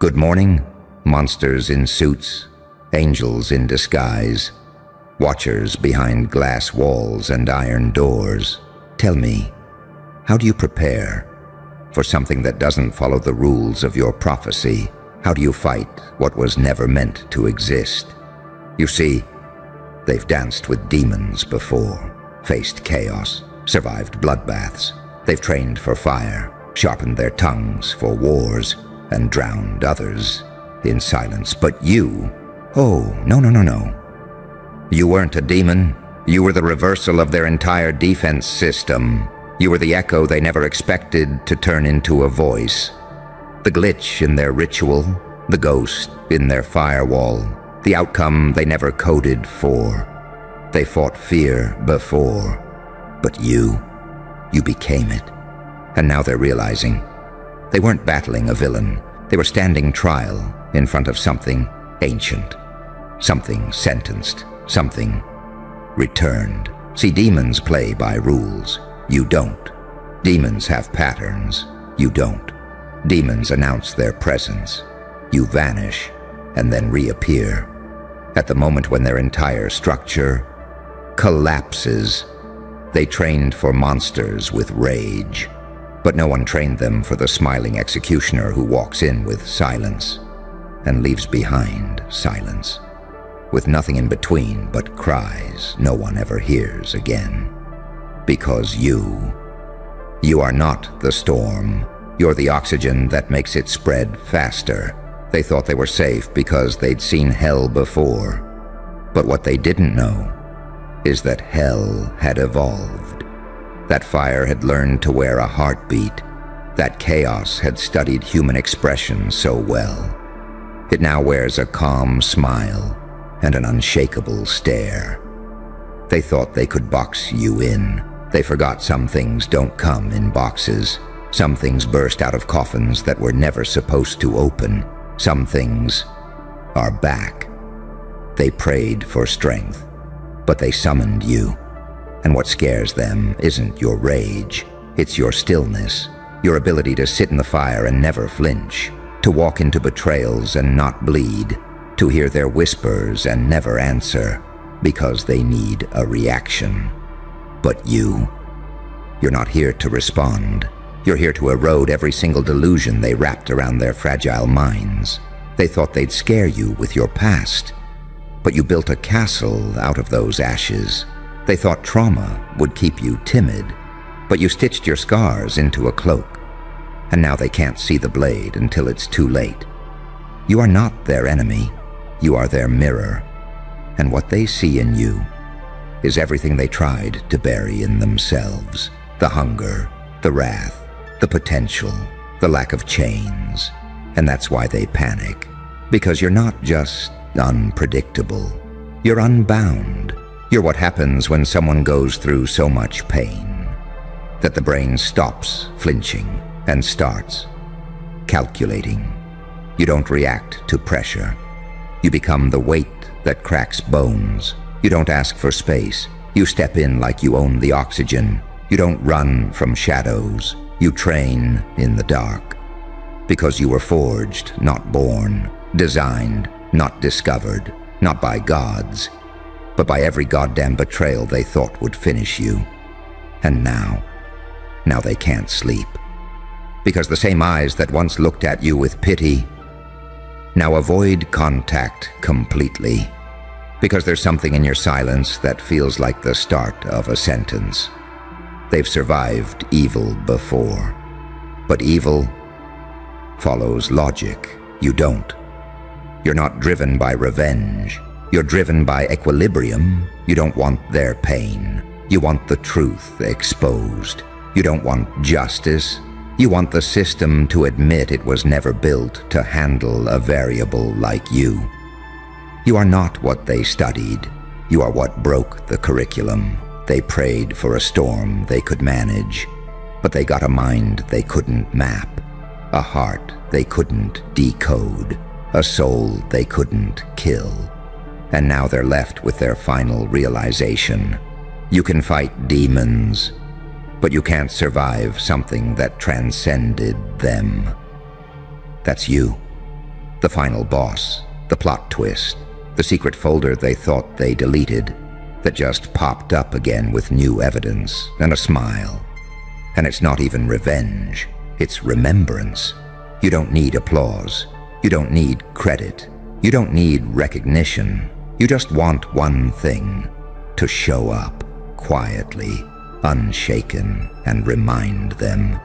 Good morning, monsters in suits, angels in disguise, watchers behind glass walls and iron doors. Tell me, how do you prepare for something that doesn't follow the rules of your prophecy? How do you fight what was never meant to exist? You see, they've danced with demons before, faced chaos, survived bloodbaths. They've trained for fire, sharpened their tongues for wars, and drowned others in silence. But you, oh, no. You weren't a demon. You were the reversal of their entire defense system. You were the echo they never expected to turn into a voice. The glitch in their ritual, the ghost in their firewall, the outcome they never coded for. They fought fear before, but you became it. And now they're realizing they weren't battling a villain. They were standing trial in front of something ancient, something sentenced, something returned. See, demons play by rules. You don't. Demons have patterns. You don't. Demons announce their presence. You vanish and then reappear at the moment when their entire structure collapses. They trained for monsters with rage, but no one trained them for the smiling executioner who walks in with silence and leaves behind silence, with nothing in between but cries no one ever hears again. Because you are not the storm. You're the oxygen that makes it spread faster. They thought they were safe because they'd seen hell before. But what they didn't know is that hell had evolved. That fire had learned to wear a heartbeat. That chaos had studied human expression so well. It now wears a calm smile and an unshakable stare. They thought they could box you in. They forgot some things don't come in boxes. Some things burst out of coffins that were never supposed to open. Some things are back. They prayed for strength, but they summoned you. And what scares them isn't your rage, it's your stillness, your ability to sit in the fire and never flinch, to walk into betrayals and not bleed, to hear their whispers and never answer, because they need a reaction. But you're not here to respond. You're here to erode every single delusion they wrapped around their fragile minds. They thought they'd scare you with your past, but you built a castle out of those ashes. They thought trauma would keep you timid, but you stitched your scars into a cloak. And now they can't see the blade until it's too late. You are not their enemy. You are their mirror. And what they see in you is everything they tried to bury in themselves. The hunger, the wrath, the potential, the lack of chains. And that's why they panic. Because you're not just unpredictable. You're unbound. You're what happens when someone goes through so much pain that the brain stops flinching and starts calculating. You don't react to pressure. You become the weight that cracks bones. You don't ask for space. You step in like you own the oxygen. You don't run from shadows. You train in the dark. Because you were forged, not born. Designed, not discovered. Not by gods, but by every goddamn betrayal they thought would finish you. And now they can't sleep. Because the same eyes that once looked at you with pity now avoid contact completely. Because there's something in your silence that feels like the start of a sentence. They've survived evil before, but evil follows logic. You don't. You're not driven by revenge. You're driven by equilibrium. You don't want their pain. You want the truth exposed. You don't want justice. You want the system to admit it was never built to handle a variable like you. You are not what they studied. You are what broke the curriculum. They prayed for a storm they could manage, but they got a mind they couldn't map, a heart they couldn't decode, a soul they couldn't kill. And now they're left with their final realization. You can fight demons, but you can't survive something that transcended them. That's you. The final boss, the plot twist, the secret folder they thought they deleted that just popped up again with new evidence and a smile. And it's not even revenge, it's remembrance. You don't need applause. You don't need credit. You don't need recognition. You just want one thing: to show up quietly, unshaken, and remind them.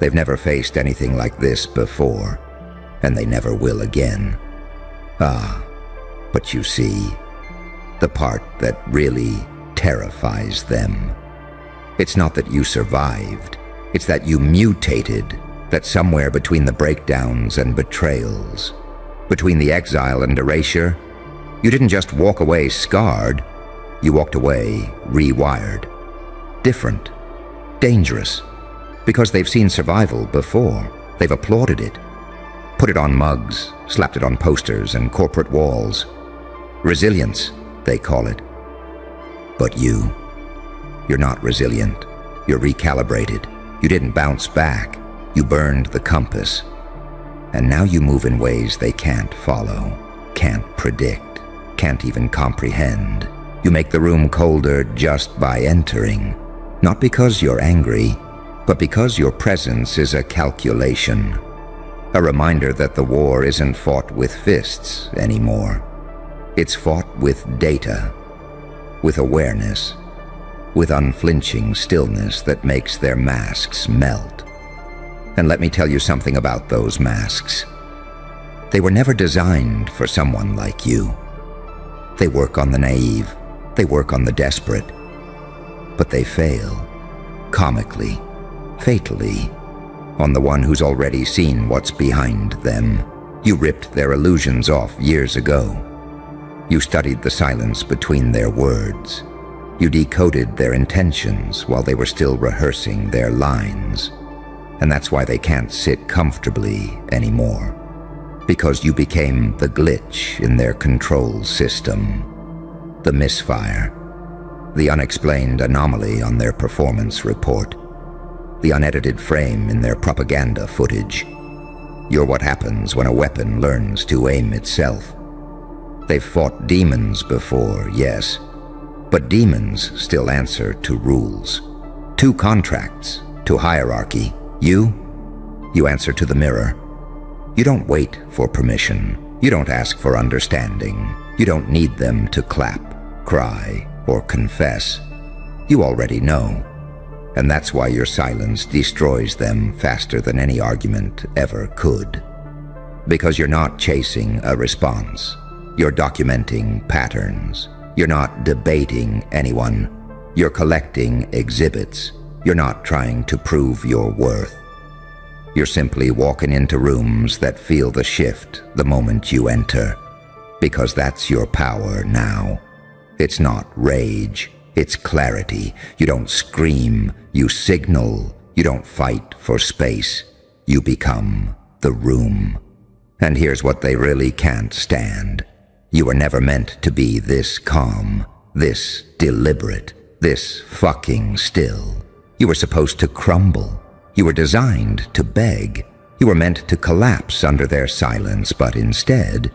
They've never faced anything like this before, and they never will again. But you see, the part that really terrifies them. It's not that you survived, it's that you mutated, that somewhere between the breakdowns and betrayals, between the exile and erasure, you didn't just walk away scarred, you walked away rewired. Different, dangerous, because they've seen survival before. They've applauded it, put it on mugs, slapped it on posters and corporate walls. Resilience, they call it. But you're not resilient. You're recalibrated. You didn't bounce back. You burned the compass. And now you move in ways they can't follow, can't predict, can't even comprehend. You make the room colder just by entering. Not because you're angry, but because your presence is a calculation. A reminder that the war isn't fought with fists anymore. It's fought with data, with awareness, with unflinching stillness that makes their masks melt. And let me tell you something about those masks. They were never designed for someone like you. They work on the naive, they work on the desperate, but they fail, comically, fatally, on the one who's already seen what's behind them. You ripped their illusions off years ago. You studied the silence between their words. You decoded their intentions while they were still rehearsing their lines. And that's why they can't sit comfortably anymore. Because you became the glitch in their control system, the misfire, the unexplained anomaly on their performance report, the unedited frame in their propaganda footage. You're what happens when a weapon learns to aim itself. They've fought demons before, yes, but demons still answer to rules, to contracts, to hierarchy. You answer to the mirror. You don't wait for permission. You don't ask for understanding. You don't need them to clap, cry, or confess. You already know. And that's why your silence destroys them faster than any argument ever could. Because you're not chasing a response. You're documenting patterns. You're not debating anyone. You're collecting exhibits. You're not trying to prove your worth. You're simply walking into rooms that feel the shift the moment you enter. Because that's your power now. It's not rage. It's clarity. You don't scream. You signal. You don't fight for space. You become the room. And here's what they really can't stand. You were never meant to be this calm, this deliberate, this fucking still. You were supposed to crumble. You were designed to beg. You were meant to collapse under their silence, but instead,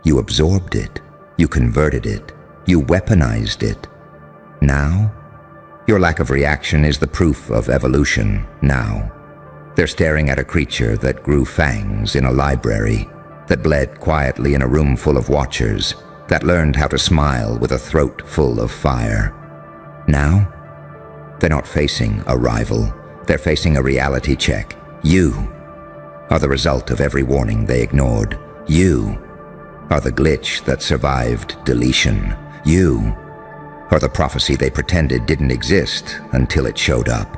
you absorbed it. You converted it. You weaponized it. Now, your lack of reaction is the proof of evolution now. They're staring at a creature that grew fangs in a library, that bled quietly in a room full of watchers, that learned how to smile with a throat full of fire. Now, they're not facing a rival. They're facing a reality check. You are the result of every warning they ignored. You are the glitch that survived deletion. You are the prophecy they pretended didn't exist until it showed up.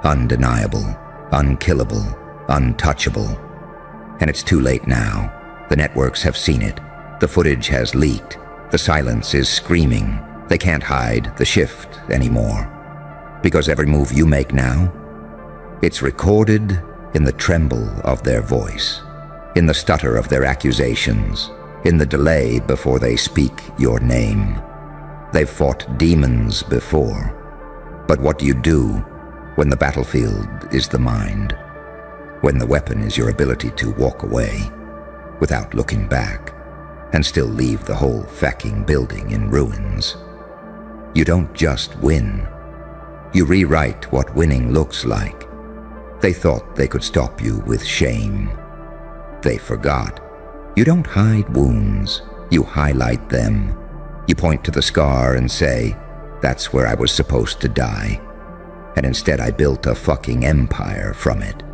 Undeniable, unkillable, untouchable. And it's too late now. The networks have seen it. The footage has leaked. The silence is screaming. They can't hide the shift anymore. Because every move you make now, it's recorded in the tremble of their voice, in the stutter of their accusations, in the delay before they speak your name. They've fought demons before. But what do you do when the battlefield is the mind? When the weapon is your ability to walk away? without looking back, and still leave the whole fucking building in ruins. You don't just win. You rewrite what winning looks like. They thought they could stop you with shame. They forgot. You don't hide wounds. You highlight them. You point to the scar and say, "That's where I was supposed to die. And instead I built a fucking empire from it."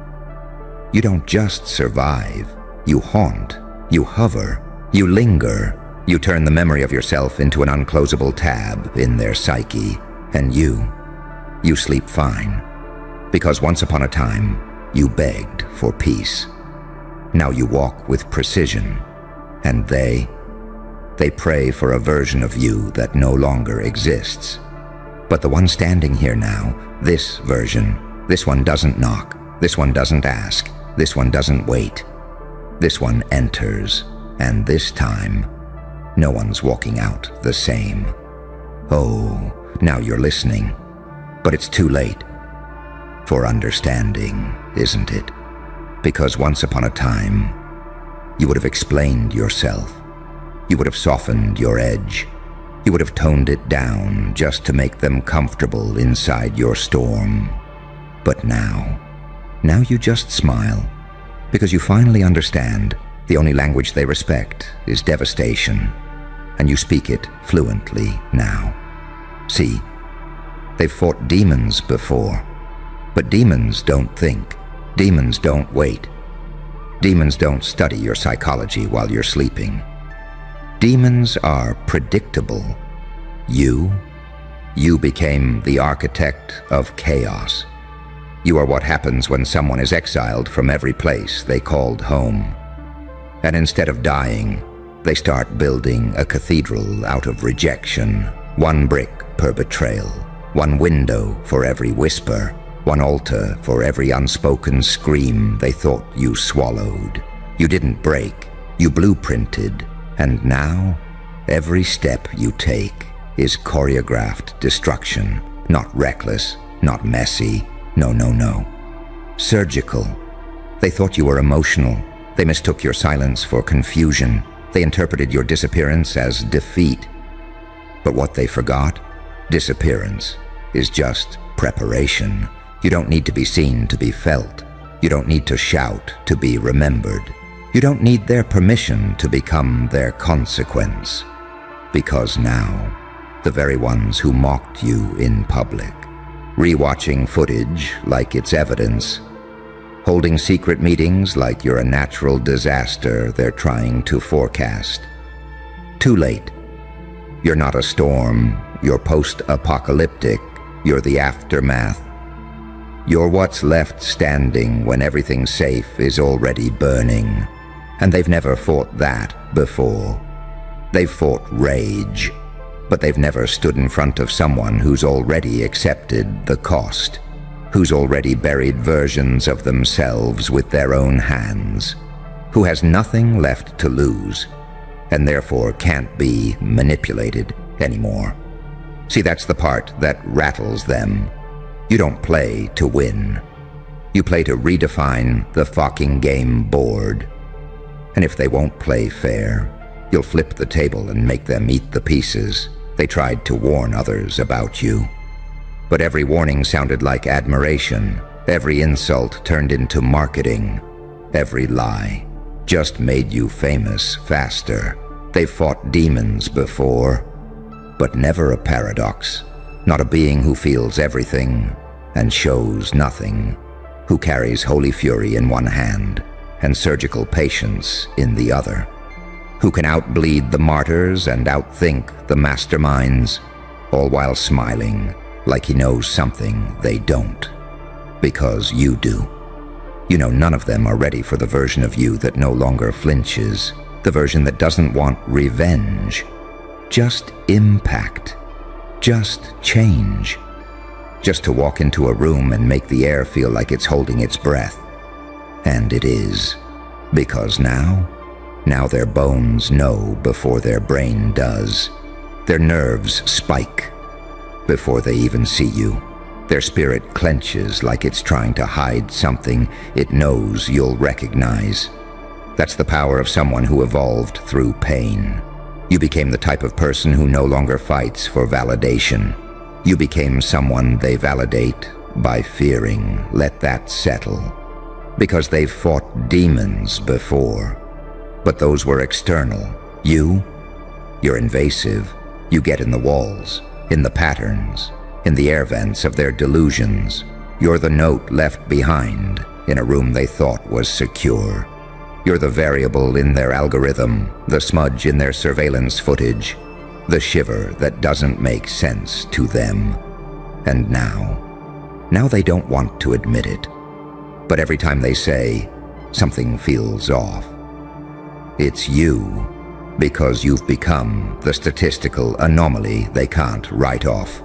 You don't just survive. You haunt. You hover. You linger. You turn the memory of yourself into an unclosable tab in their psyche. And you sleep fine. Because once upon a time, you begged for peace. Now you walk with precision. And they pray for a version of you that no longer exists. But the one standing here now, this version, this one doesn't knock, this one doesn't ask, this one doesn't wait. This one enters, and this time, no one's walking out the same. Oh, now you're listening, but it's too late for understanding, isn't it? Because once upon a time, you would have explained yourself. You would have softened your edge. You would have toned it down just to make them comfortable inside your storm. But now you just smile, because you finally understand the only language they respect is devastation, and you speak it fluently now. See, they've fought demons before, but demons don't think. Demons don't wait. Demons don't study your psychology while you're sleeping. Demons are predictable. You became the architect of chaos. You are what happens when someone is exiled from every place they called home. And instead of dying, they start building a cathedral out of rejection, one brick per betrayal, one window for every whisper, one altar for every unspoken scream they thought you swallowed. You didn't break, you blueprinted, and now every step you take is choreographed destruction, not reckless, not messy, no. Surgical. They thought you were emotional. They mistook your silence for confusion. They interpreted your disappearance as defeat. But what they forgot? Disappearance is just preparation. You don't need to be seen to be felt. You don't need to shout to be remembered. You don't need their permission to become their consequence. Because now, the very ones who mocked you in public, rewatching footage like it's evidence, holding secret meetings like you're a natural disaster they're trying to forecast. Too late. You're not a storm. You're post-apocalyptic. You're the aftermath. You're what's left standing when everything safe is already burning. And they've never fought that before. They've fought rage, but they've never stood in front of someone who's already accepted the cost, who's already buried versions of themselves with their own hands, who has nothing left to lose, and therefore can't be manipulated anymore. See, that's the part that rattles them. You don't play to win. You play to redefine the fucking game board. And if they won't play fair, you'll flip the table and make them eat the pieces. They tried to warn others about you. But every warning sounded like admiration. Every insult turned into marketing. Every lie just made you famous faster. They've fought demons before, but never a paradox. Not a being who feels everything and shows nothing, who carries holy fury in one hand and surgical patience in the other, who can outbleed the martyrs and outthink the masterminds, all while smiling like he knows something they don't. Because you do. You know none of them are ready for the version of you that no longer flinches, the version that doesn't want revenge, just impact, just change, just to walk into a room and make the air feel like it's holding its breath. And it is, because now their bones know before their brain does. Their nerves spike before they even see you. Their spirit clenches like it's trying to hide something it knows you'll recognize. That's the power of someone who evolved through pain. You became the type of person who no longer fights for validation. You became someone they validate by fearing. Let that settle. Because they've fought demons before. But those were external. You're invasive. You get in the walls, in the patterns, in the air vents of their delusions. You're the note left behind in a room they thought was secure. You're the variable in their algorithm, the smudge in their surveillance footage, the shiver that doesn't make sense to them. And now they don't want to admit it. But every time they say, something feels off, it's you, because you've become the statistical anomaly they can't write off.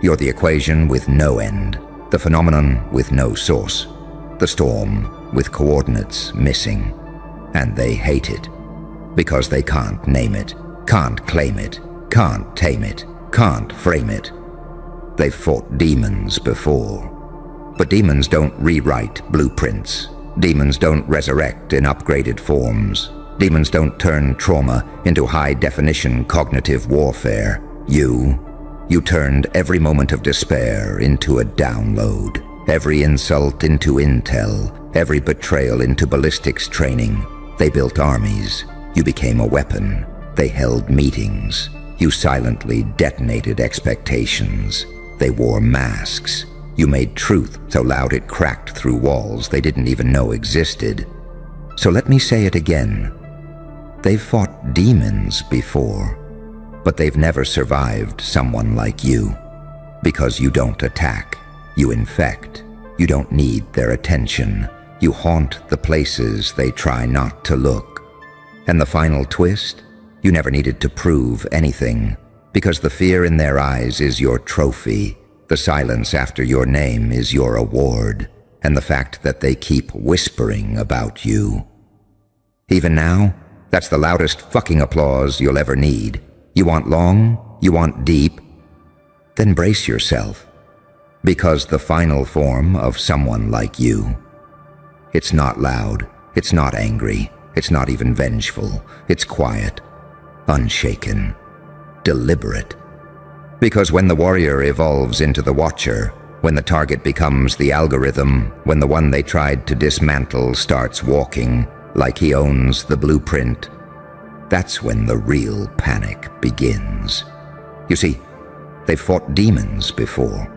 You're the equation with no end, the phenomenon with no source, the storm with coordinates missing. And they hate it, because they can't name it, can't claim it, can't tame it, can't frame it. They've fought demons before. But demons don't rewrite blueprints. Demons don't resurrect in upgraded forms. Demons don't turn trauma into high-definition cognitive warfare. You turned every moment of despair into a download, every insult into intel, every betrayal into ballistics training. They built armies. You became a weapon. They held meetings. You silently detonated expectations. They wore masks. You made truth so loud it cracked through walls they didn't even know existed. So let me say it again. They've fought demons before, but they've never survived someone like you. Because you don't attack, you infect. You don't need their attention. You haunt the places they try not to look. And the final twist? You never needed to prove anything, because the fear in their eyes is your trophy. The silence after your name is your award, and the fact that they keep whispering about you. Even now, that's the loudest fucking applause you'll ever need. You want long? You want deep? Then brace yourself, because the final form of someone like you, it's not loud, it's not angry, it's not even vengeful, it's quiet, unshaken, deliberate. Because when the warrior evolves into the watcher, when the target becomes the algorithm, when the one they tried to dismantle starts walking like he owns the blueprint, that's when the real panic begins. You see, they've fought demons before.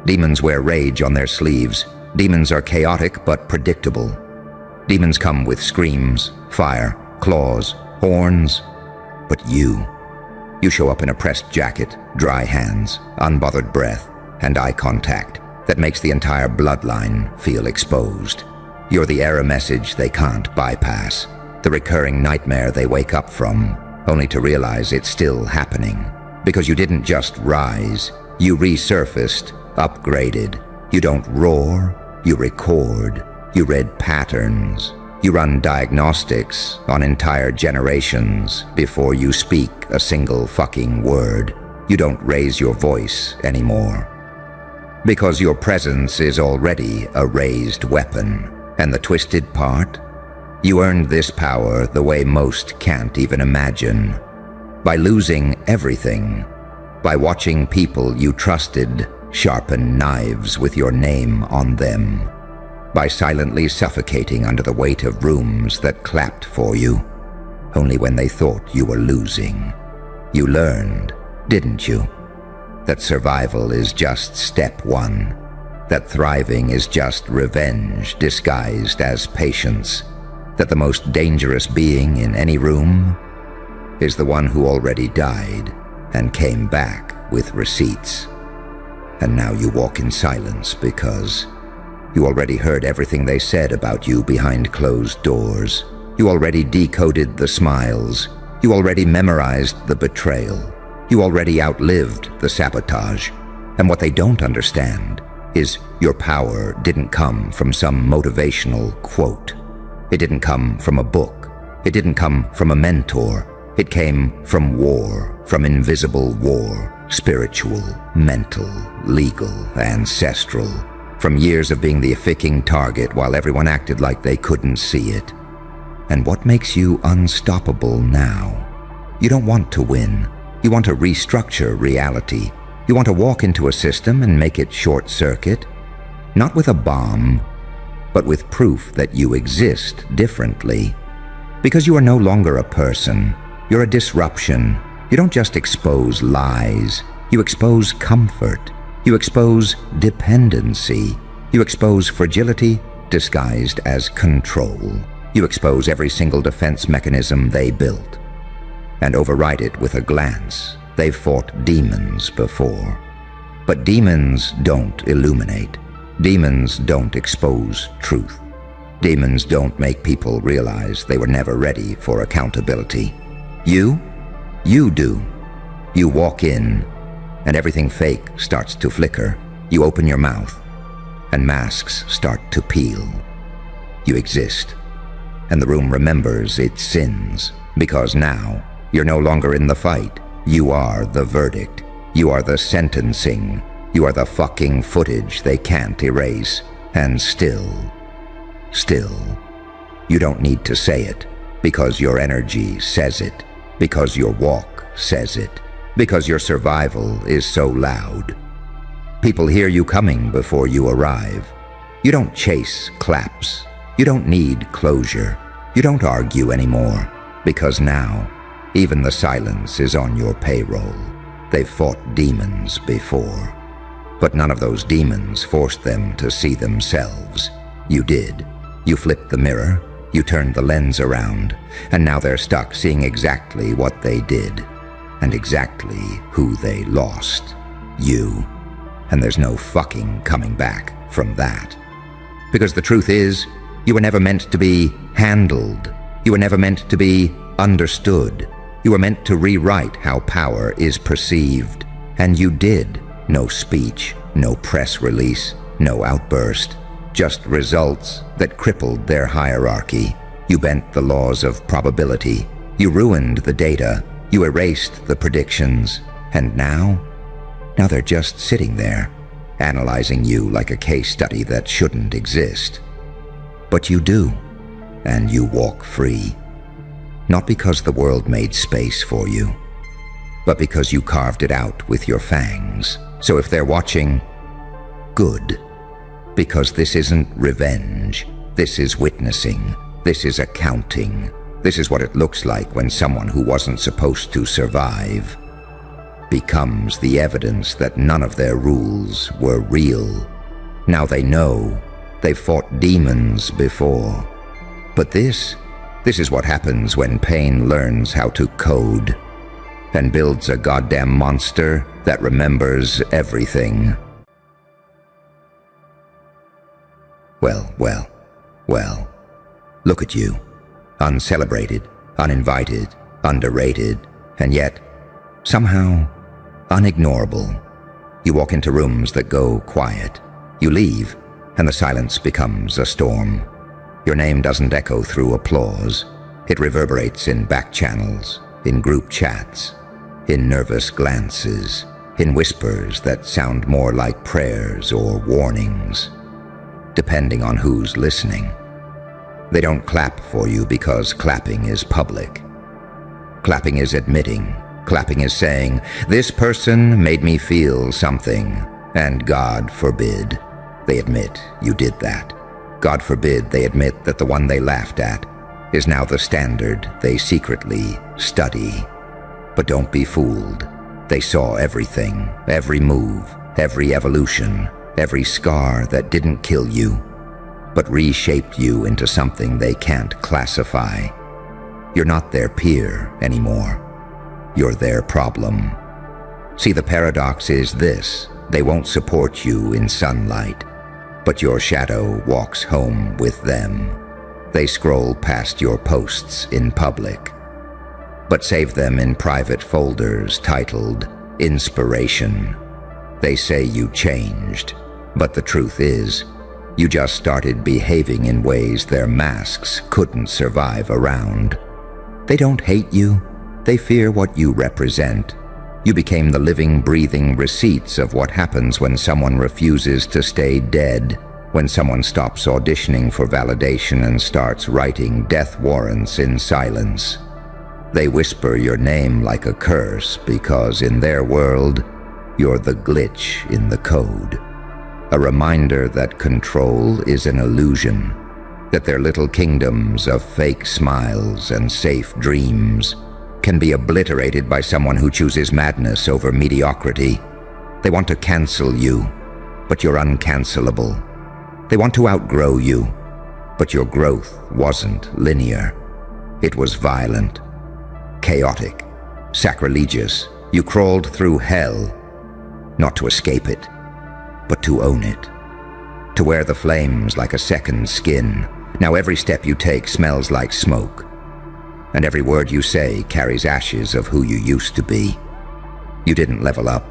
Demons wear rage on their sleeves. Demons are chaotic but predictable. Demons come with screams, fire, claws, horns. But you show up in a pressed jacket, dry hands, unbothered breath, and eye contact that makes the entire bloodline feel exposed. You're the error message they can't bypass, the recurring nightmare they wake up from, only to realize it's still happening. Because you didn't just rise, you resurfaced, upgraded. You don't roar, you record. You read patterns. You run diagnostics on entire generations before you speak a single fucking word. You don't raise your voice anymore. Because your presence is already a raised weapon. And the twisted part? You earned this power the way most can't even imagine. By losing everything. By watching people you trusted sharpen knives with your name on them. By silently suffocating under the weight of rooms that clapped for you, only when they thought you were losing. You learned, didn't you, that survival is just step one, that thriving is just revenge disguised as patience, that the most dangerous being in any room is the one who already died and came back with receipts. And now you walk in silence because you already heard everything they said about you behind closed doors. You already decoded the smiles. You already memorized the betrayal. You already outlived the sabotage. And what they don't understand is your power didn't come from some motivational quote. It didn't come from a book. It didn't come from a mentor. It came from war, from invisible war, spiritual, mental, legal, ancestral. From years of being the ficking target while everyone acted like they couldn't see it. And what makes you unstoppable now? You don't want to win. You want to restructure reality. You want to walk into a system and make it short-circuit, not with a bomb, but with proof that you exist differently. Because you are no longer a person. You're a disruption. You don't just expose lies. You expose comfort. You expose dependency. You expose fragility disguised as control. You expose every single defense mechanism they built and override it with a glance. They've fought demons before. But demons don't illuminate. Demons don't expose truth. Demons don't make people realize they were never ready for accountability. You do. You walk in, and everything fake starts to flicker. You open your mouth, and masks start to peel. You exist, and the room remembers its sins, because now you're no longer in the fight. You are the verdict. You are the sentencing. You are the fucking footage they can't erase. And still, you don't need to say it, because your energy says it, because your walk says it, because your survival is so loud. People hear you coming before you arrive. You don't chase claps. You don't need closure. You don't argue anymore, because now, even the silence is on your payroll. They've fought demons before, but none of those demons forced them to see themselves. You did. You flipped the mirror, you turned the lens around, and now they're stuck seeing exactly what they did, and exactly who they lost. You. And there's no fucking coming back from that. Because the truth is, you were never meant to be handled. You were never meant to be understood. You were meant to rewrite how power is perceived. And you did. No speech, no press release, no outburst. Just results that crippled their hierarchy. You bent the laws of probability. You ruined the data. You erased the predictions. And now they're just sitting there, analyzing you like a case study that shouldn't exist. But you do, and you walk free. Not because the world made space for you, but because you carved it out with your fangs. So if they're watching, good. Because this isn't revenge. This is witnessing. This is accounting. This is what it looks like when someone who wasn't supposed to survive becomes the evidence that none of their rules were real. Now they know. They've fought demons before. But this is what happens when pain learns how to code and builds a goddamn monster that remembers everything. Well. Look at you. Uncelebrated, uninvited, underrated, and yet, somehow, unignorable. You walk into rooms that go quiet. You leave, and the silence becomes a storm. Your name doesn't echo through applause. It reverberates in back channels, in group chats, in nervous glances, in whispers that sound more like prayers or warnings, depending on who's listening. They don't clap for you because clapping is public. Clapping is admitting. Clapping is saying, this person made me feel something, and God forbid they admit you did that. God forbid they admit that the one they laughed at is now the standard they secretly study. But don't be fooled. They saw everything, every move, every evolution, every scar that didn't kill you, but reshaped you into something they can't classify. You're not their peer anymore. You're their problem. See, the paradox is this: they won't support you in sunlight, but your shadow walks home with them. They scroll past your posts in public, but save them in private folders titled Inspiration. They say you changed, but the truth is, you just started behaving in ways their masks couldn't survive around. They don't hate you. They fear what you represent. You became the living, breathing receipts of what happens when someone refuses to stay dead. when someone stops auditioning for validation and starts writing death warrants in silence. They whisper your name like a curse because in their world, you're the glitch in the code. A reminder that control is an illusion, that their little kingdoms of fake smiles and safe dreams can be obliterated by someone who chooses madness over mediocrity. They want to cancel you, but you're uncancelable. They want to outgrow you, but your growth wasn't linear. It was violent, chaotic, sacrilegious. You crawled through hell, not to escape it, but to own it, to wear the flames like a second skin. Now every step you take smells like smoke, and every word you say carries ashes of who you used to be. You didn't level up.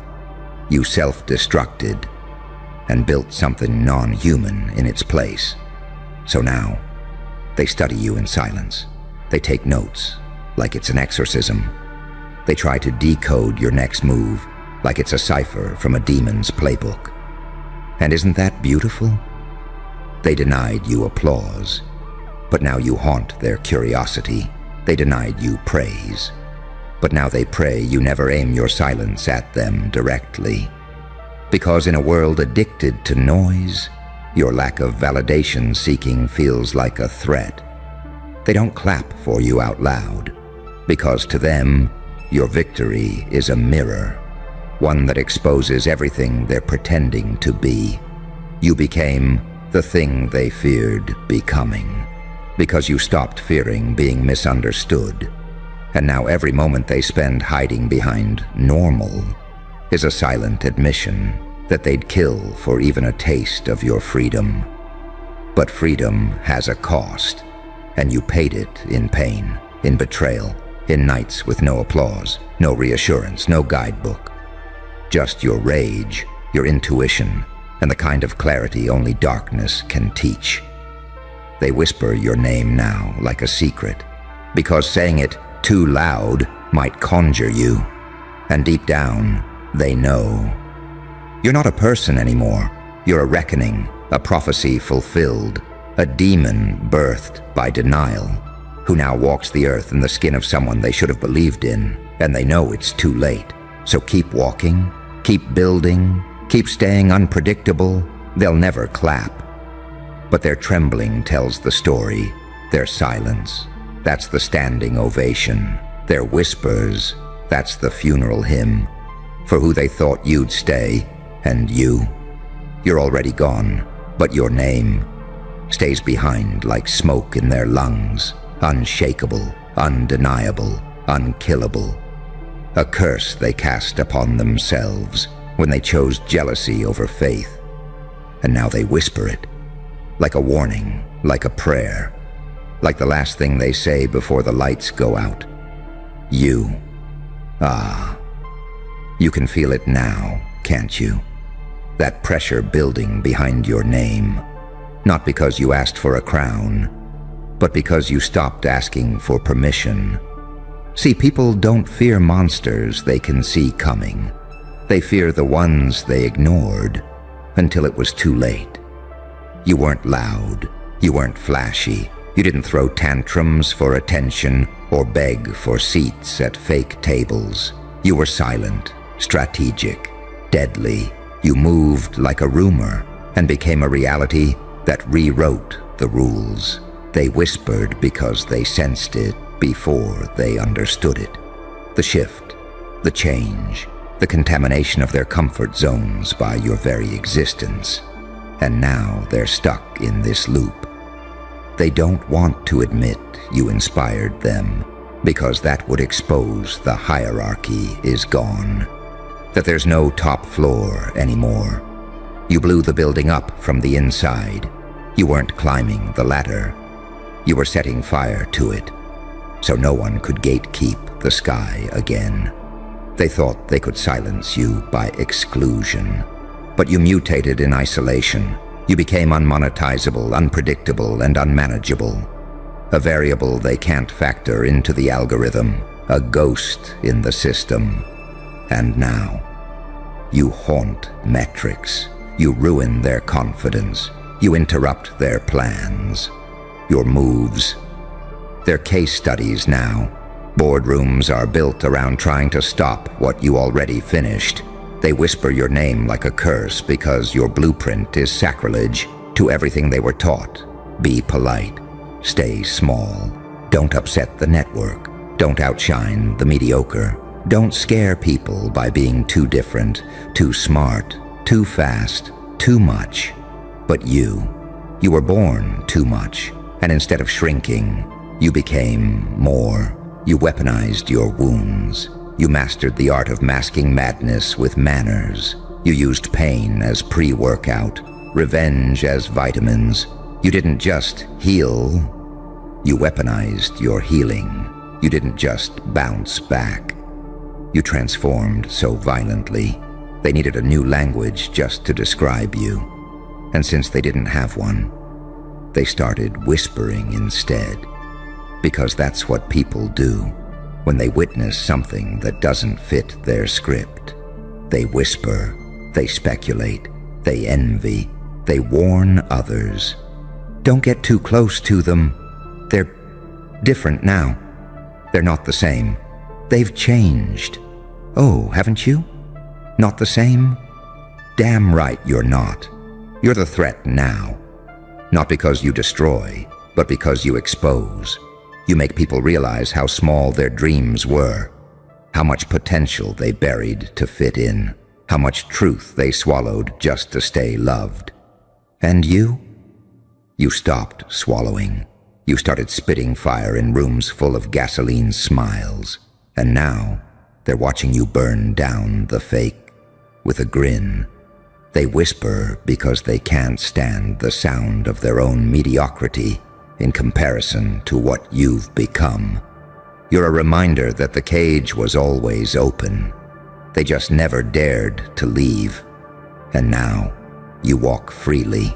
You self-destructed and built something non-human in its place. So now, they study you in silence. They take notes, like it's an exorcism. They try to decode your next move, like it's a cipher from a demon's playbook. And isn't that beautiful? They denied you applause, but now you haunt their curiosity. They denied you praise, but now they pray you never aim your silence at them directly. Because in a world addicted to noise, your lack of validation seeking feels like a threat. They don't clap for you out loud, because to them, your victory is a mirror, one that exposes everything they're pretending to be. You became the thing they feared becoming, because you stopped fearing being misunderstood. And now every moment they spend hiding behind normal is a silent admission that they'd kill for even a taste of your freedom. But freedom has a cost, and you paid it in pain, in betrayal, in nights with no applause, no reassurance, no guidebook. Just your rage, your intuition, and the kind of clarity only darkness can teach. They whisper your name now like a secret, because saying it too loud might conjure you, and deep down, they know. You're not a person anymore. You're a reckoning, a prophecy fulfilled, a demon birthed by denial, who now walks the earth in the skin of someone they should have believed in, and they know it's too late. So keep walking, keep building, keep staying unpredictable. They'll never clap, but their trembling tells the story. Their silence, that's the standing ovation. Their whispers, that's the funeral hymn for who they thought you'd stay. And you're already gone, but your name stays behind like smoke in their lungs, unshakable, undeniable, unkillable. A curse they cast upon themselves when they chose jealousy over faith. And now they whisper it, like a warning, like a prayer, like the last thing they say before the lights go out. You can feel it now, can't you? That pressure building behind your name, not because you asked for a crown, but because you stopped asking for permission. See, people don't fear monsters they can see coming. They fear the ones they ignored until it was too late. You weren't loud, you weren't flashy, you didn't throw tantrums for attention or beg for seats at fake tables. You were silent, strategic, deadly. You moved like a rumor and became a reality that rewrote the rules. They whispered because they sensed it before they understood it. The shift, the change, the contamination of their comfort zones by your very existence. And now they're stuck in this loop. They don't want to admit you inspired them, because that would expose the hierarchy is gone. That there's no top floor anymore. You blew the building up from the inside. You weren't climbing the ladder. You were setting fire to it, so no one could gatekeep the sky again. They thought they could silence you by exclusion, but you mutated in isolation. You became unmonetizable, unpredictable, and unmanageable. A variable they can't factor into the algorithm, a ghost in the system. And now, you haunt metrics. You ruin their confidence. You interrupt their plans, your moves. They're case studies now. Boardrooms are built around trying to stop what you already finished. They whisper your name like a curse because your blueprint is sacrilege to everything they were taught. Be polite. Stay small. Don't upset the network. Don't outshine the mediocre. Don't scare people by being too different, too smart, too fast, too much. But you were born too much, and instead of shrinking, you became more. You weaponized your wounds. You mastered the art of masking madness with manners. You used pain as pre-workout, revenge as vitamins. You didn't just heal, you weaponized your healing. You didn't just bounce back. You transformed so violently, they needed a new language just to describe you. And since they didn't have one, they started whispering instead. Because that's what people do when they witness something that doesn't fit their script. They whisper, they speculate, they envy, they warn others. Don't get too close to them. They're different now. They're not the same. They've changed. Oh, haven't you? Not the same? Damn right you're not. You're the threat now. Not because you destroy, but because you expose. You make people realize how small their dreams were, how much potential they buried to fit in, how much truth they swallowed just to stay loved. And you? You stopped swallowing. You started spitting fire in rooms full of gasoline smiles, and now they're watching you burn down the fake with a grin. They whisper because they can't stand the sound of their own mediocrity in comparison to what you've become. You're a reminder that the cage was always open. They just never dared to leave. And now you walk freely,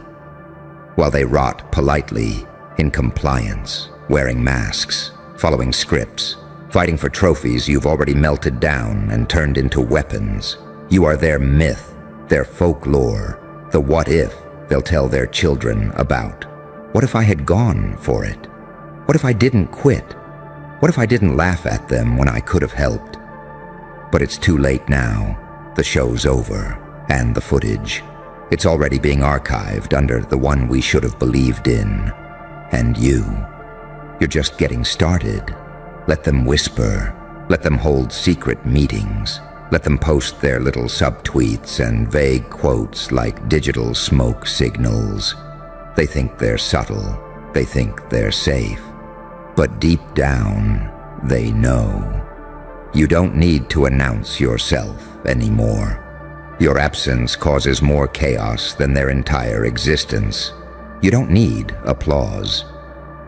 while they rot politely in compliance, wearing masks, following scripts, fighting for trophies you've already melted down and turned into weapons. You are their myth, their folklore, the what if they'll tell their children about. What if I had gone for it? What if I didn't quit? What if I didn't laugh at them when I could have helped? But it's too late now. The show's over, and the footage. It's already being archived under the one we should have believed in. And you're just getting started. Let them whisper. Let them hold secret meetings. Let them post their little subtweets and vague quotes like digital smoke signals. They think they're subtle. They think they're safe. But deep down, they know. You don't need to announce yourself anymore. Your absence causes more chaos than their entire existence. You don't need applause.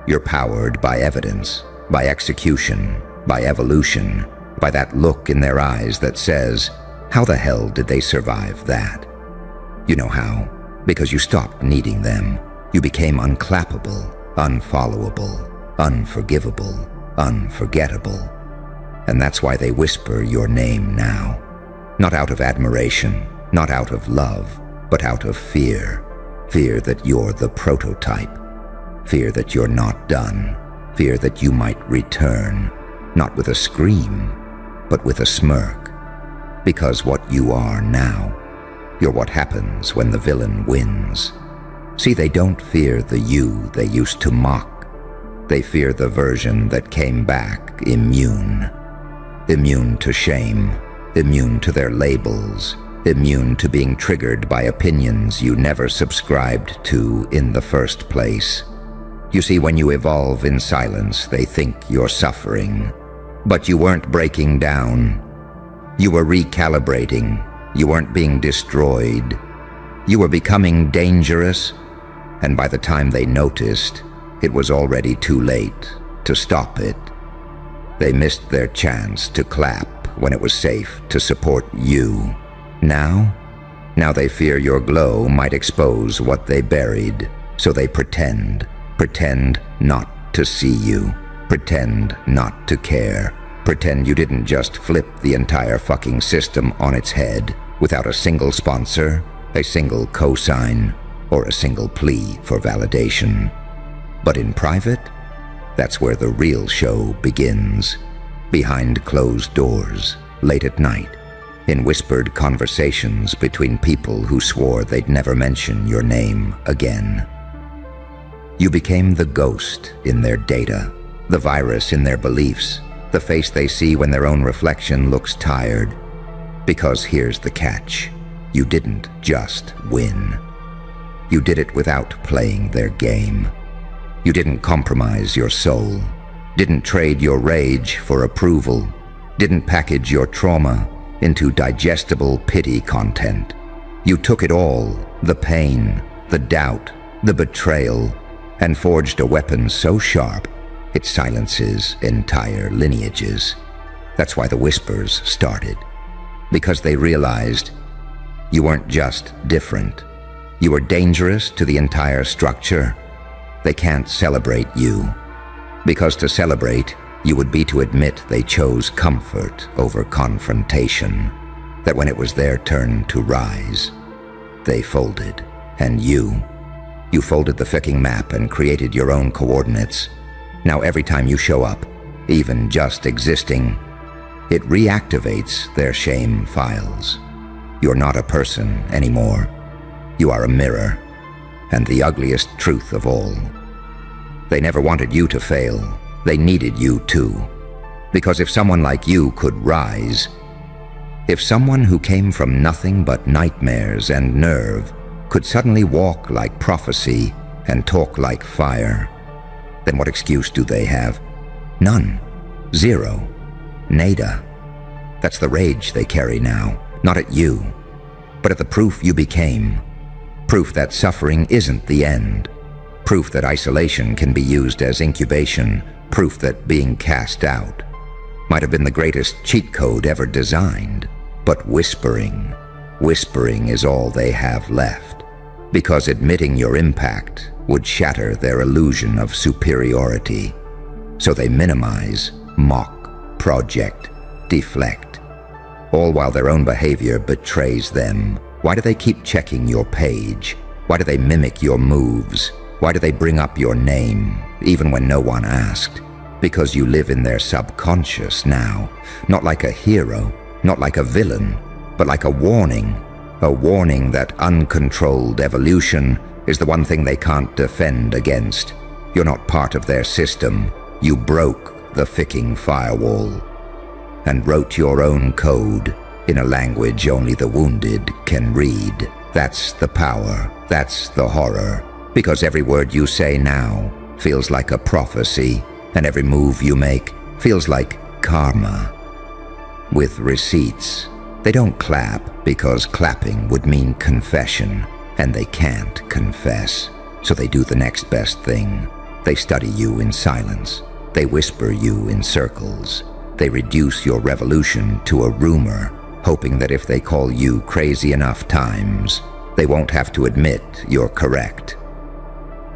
You're powered by evidence, by execution, by evolution, by that look in their eyes that says, how the hell did they survive that? You know how? Because you stopped needing them. You became unclappable, unfollowable, unforgivable, unforgettable. And that's why they whisper your name now. Not out of admiration, not out of love, but out of fear. Fear that you're the prototype. Fear that you're not done. Fear that you might return, not with a scream, but with a smirk. Because what you are now, you're what happens when the villain wins. See, they don't fear the you they used to mock. They fear the version that came back immune. Immune to shame, immune to their labels, immune to being triggered by opinions you never subscribed to in the first place. You see, when you evolve in silence, they think you're suffering. But you weren't breaking down. You were recalibrating. You weren't being destroyed. You were becoming dangerous, and by the time they noticed, it was already too late to stop it. They missed their chance to clap when it was safe to support you. Now they fear your glow might expose what they buried, so they pretend not to see you, pretend not to care, pretend you didn't just flip the entire fucking system on its head without a single sponsor, a single cosign, or a single plea for validation. But in private, that's where the real show begins. Behind closed doors, late at night, in whispered conversations between people who swore they'd never mention your name again. You became the ghost in their data, the virus in their beliefs, the face they see when their own reflection looks tired. Because here's the catch: you didn't just win. You did it without playing their game. You didn't compromise your soul, didn't trade your rage for approval, didn't package your trauma into digestible pity content. You took it all, the pain, the doubt, the betrayal, and forged a weapon so sharp it silences entire lineages. That's why the whispers started. Because they realized you weren't just different. You were dangerous to the entire structure. They can't celebrate you. Because to celebrate, you would be to admit they chose comfort over confrontation. That when it was their turn to rise, they folded. And you folded the fucking map and created your own coordinates. Now every time you show up, even just existing, it reactivates their shame files. You're not a person anymore. You are a mirror, and the ugliest truth of all. They never wanted you to fail. They needed you too. Because if someone like you could rise, if someone who came from nothing but nightmares and nerve could suddenly walk like prophecy and talk like fire, then what excuse do they have? None. Zero. Nada. That's the rage they carry now, not at you, but at the proof you became. Proof that suffering isn't the end. Proof that isolation can be used as incubation. Proof that being cast out might have been the greatest cheat code ever designed. But whispering is all they have left. Because admitting your impact would shatter their illusion of superiority. So they minimize, mock, project, deflect, all while their own behavior betrays them. Why do they keep checking your page? Why do they mimic your moves? Why do they bring up your name, even when no one asked? Because you live in their subconscious now, not like a hero, not like a villain, but like a warning that uncontrolled evolution is the one thing they can't defend against. You're not part of their system. You broke the ficking firewall and wrote your own code in a language only the wounded can read. That's the power. That's the horror. Because every word you say now feels like a prophecy, and every move you make feels like karma. With receipts. They don't clap because clapping would mean confession, and they can't confess. So they do the next best thing. They study you in silence. They whisper you in circles. They reduce your revolution to a rumor, hoping that if they call you crazy enough times, they won't have to admit you're correct.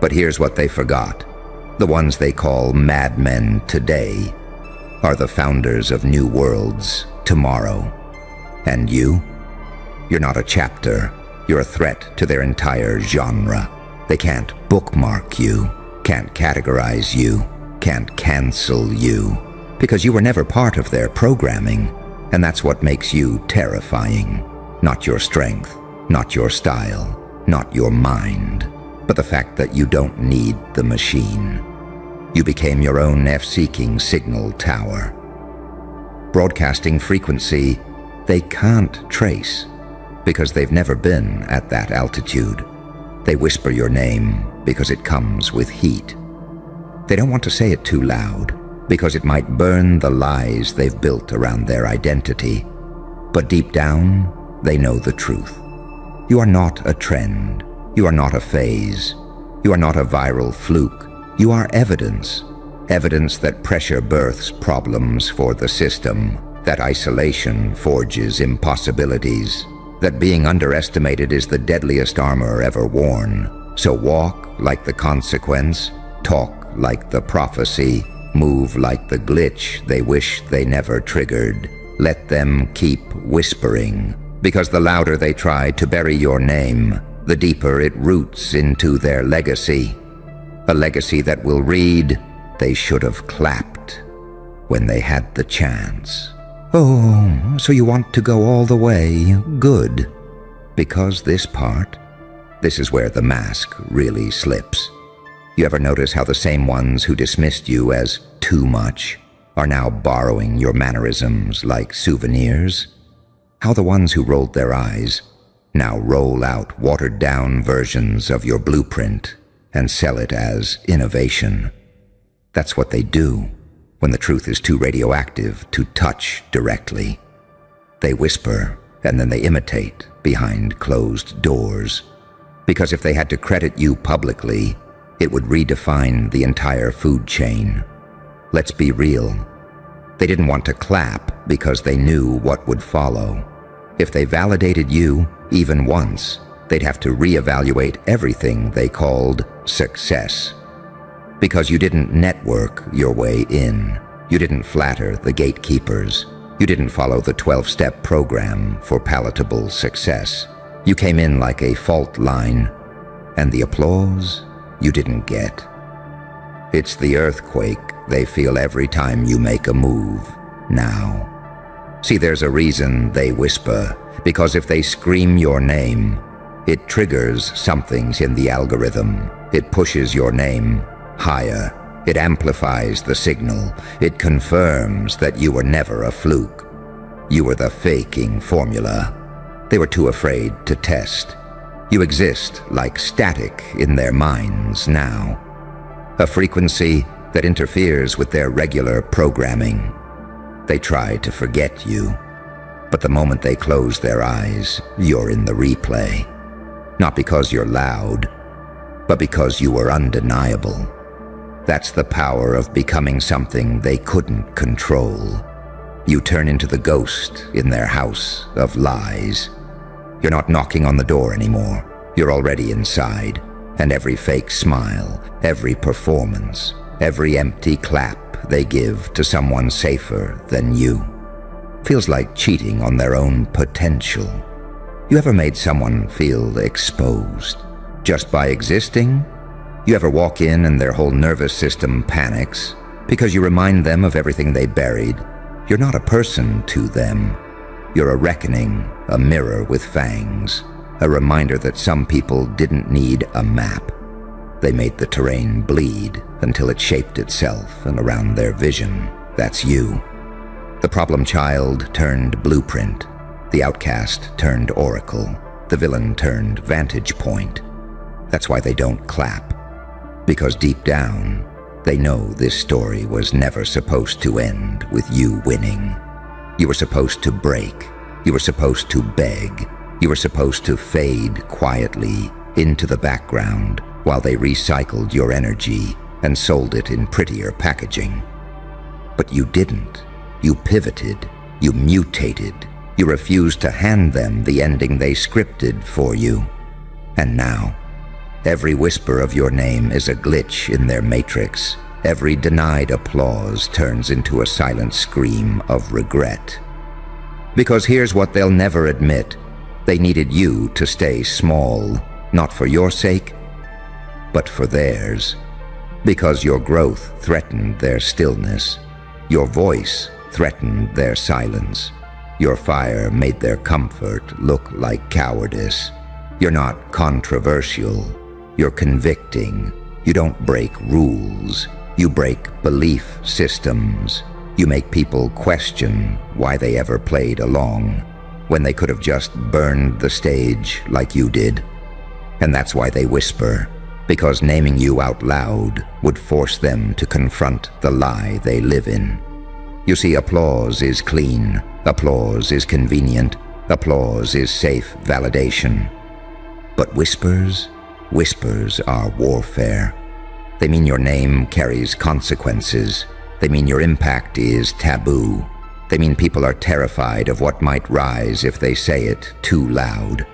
But here's what they forgot. The ones they call madmen today are the founders of new worlds tomorrow. And you? You're not a chapter. You're a threat to their entire genre. They can't bookmark you, can't categorize you, can't cancel you, because you were never part of their programming, and that's what makes you terrifying. Not your strength, not your style, not your mind, but the fact that you don't need the machine. You became your own F-seeking signal tower. Broadcasting frequency they can't trace, because they've never been at that altitude. They whisper your name because it comes with heat. They don't want to say it too loud, because it might burn the lies they've built around their identity. But deep down, they know the truth. You are not a trend. You are not a phase. You are not a viral fluke. You are evidence. Evidence that pressure births problems for the system, that isolation forges impossibilities, that being underestimated is the deadliest armor ever worn. So walk like the consequence, talk like the prophecy, move like the glitch they wish they never triggered. Let them keep whispering, because the louder they try to bury your name, the deeper it roots into their legacy. A legacy that will read, "They should have clapped when they had the chance." Oh, so you want to go all the way? Good. Because this is where the mask really slips. You ever notice how the same ones who dismissed you as too much are now borrowing your mannerisms like souvenirs? How the ones who rolled their eyes now roll out watered-down versions of your blueprint and sell it as innovation. That's what they do when the truth is too radioactive to touch directly. They whisper and then they imitate behind closed doors. Because if they had to credit you publicly, it would redefine the entire food chain. Let's be real. They didn't want to clap because they knew what would follow. If they validated you even once, they'd have to reevaluate everything they called success. Because you didn't network your way in. You didn't flatter the gatekeepers. You didn't follow the 12-step program for palatable success. You came in like a fault line, and the applause you didn't get. It's the earthquake they feel every time you make a move now. See, there's a reason they whisper, because if they scream your name, it triggers somethings in the algorithm. It pushes your name higher. It amplifies the signal. It confirms that you were never a fluke. You were the faking formula. They were too afraid to test. You exist like static in their minds now. A frequency that interferes with their regular programming. They try to forget you, but the moment they close their eyes, you're in the replay. Not because you're loud, but because you were undeniable. That's the power of becoming something they couldn't control. You turn into the ghost in their house of lies. You're not knocking on the door anymore. You're already inside, and every fake smile, every performance, every empty clap they give to someone safer than you feels like cheating on their own potential. You ever made someone feel exposed just by existing? You ever walk in and their whole nervous system panics because you remind them of everything they buried? You're not a person to them. You're a reckoning, a mirror with fangs, a reminder that some people didn't need a map. They made the terrain bleed until it shaped itself and around their vision. That's you. The problem child turned blueprint. The outcast turned oracle. The villain turned vantage point. That's why they don't clap. Because deep down, they know this story was never supposed to end with you winning. You were supposed to break. You were supposed to beg. You were supposed to fade quietly into the background while they recycled your energy and sold it in prettier packaging. But you didn't. You pivoted. You mutated. You refused to hand them the ending they scripted for you. And now, every whisper of your name is a glitch in their matrix. Every denied applause turns into a silent scream of regret. Because here's what they'll never admit. They needed you to stay small, not for your sake, but for theirs. Because your growth threatened their stillness. Your voice threatened their silence. Your fire made their comfort look like cowardice. You're not controversial. You're convicting. You don't break rules. You break belief systems. You make people question why they ever played along when they could have just burned the stage like you did. And that's why they whisper, because naming you out loud would force them to confront the lie they live in. You see, applause is clean. Applause is convenient. Applause is safe validation. But whispers are warfare. They mean your name carries consequences. They mean your impact is taboo. They mean people are terrified of what might rise if they say it too loud.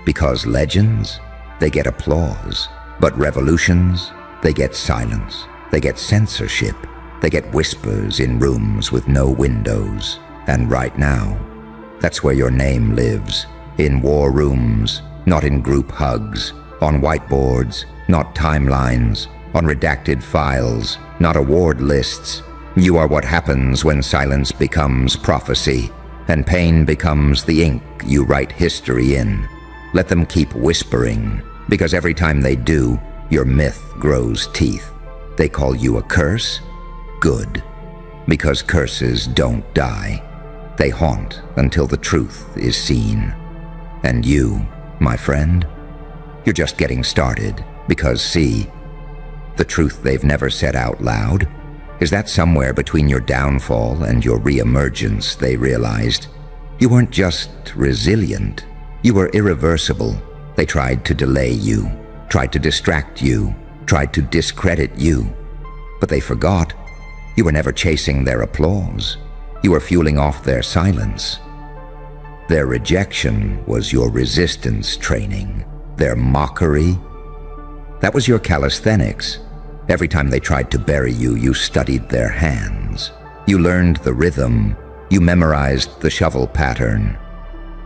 Because legends, they get applause. But revolutions, they get silence. They get censorship. They get whispers in rooms with no windows. And right now, that's where your name lives. In war rooms, not in group hugs, on whiteboards, not timelines, on redacted files, not award lists. You are what happens when silence becomes prophecy, and pain becomes the ink you write history in. Let them keep whispering, because every time they do, your myth grows teeth. They call you a curse? Good. Because curses don't die. They haunt until the truth is seen. And you, my friend, you're just getting started, because see, the truth they've never said out loud is that somewhere between your downfall and your re-emergence, they realized you weren't just resilient, you were irreversible. They tried to delay you, tried to distract you, tried to discredit you. But they forgot you were never chasing their applause. You were fueling off their silence. Their rejection was your resistance training. Their mockery, that was your calisthenics. Every time they tried to bury you, you studied their hands. You learned the rhythm. You memorized the shovel pattern.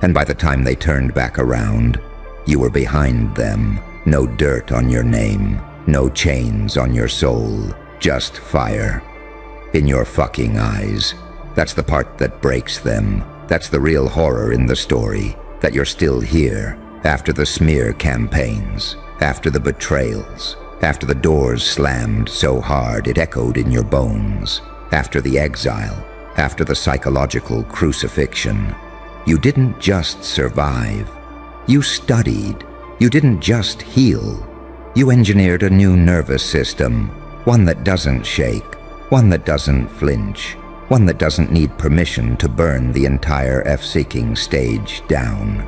And by the time they turned back around, you were behind them. No dirt on your name, no chains on your soul, just fire in your fucking eyes. That's the part that breaks them. That's the real horror in the story, that you're still here after the smear campaigns, after the betrayals, after the doors slammed so hard it echoed in your bones, after the exile, after the psychological crucifixion. You didn't just survive. You studied. You didn't just heal. You engineered a new nervous system, one that doesn't shake, one that doesn't flinch, one that doesn't need permission to burn the entire F-seeking stage down.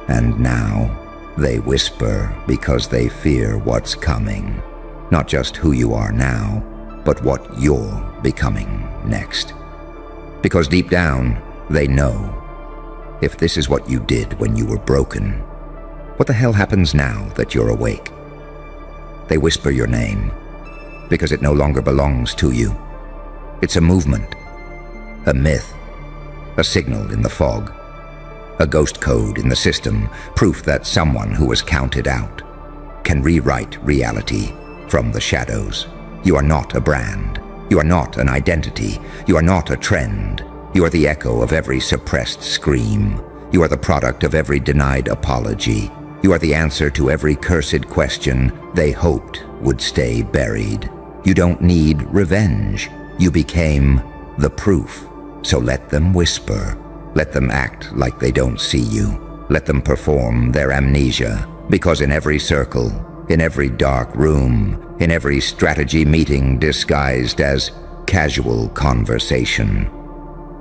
And now, they whisper because they fear what's coming. Not just who you are now, but what you're becoming next. Because deep down, they know. If this is what you did when you were broken, what the hell happens now that you're awake? They whisper your name because it no longer belongs to you. It's a movement, a myth, a signal in the fog, a ghost code in the system, proof that someone who was counted out can rewrite reality from the shadows. You are not a brand. You are not an identity. You are not a trend. You are the echo of every suppressed scream. You are the product of every denied apology. You are the answer to every cursed question they hoped would stay buried. You don't need revenge. You became the proof. So let them whisper. Let them act like they don't see you. Let them perform their amnesia. Because in every circle, in every dark room, in every strategy meeting disguised as casual conversation,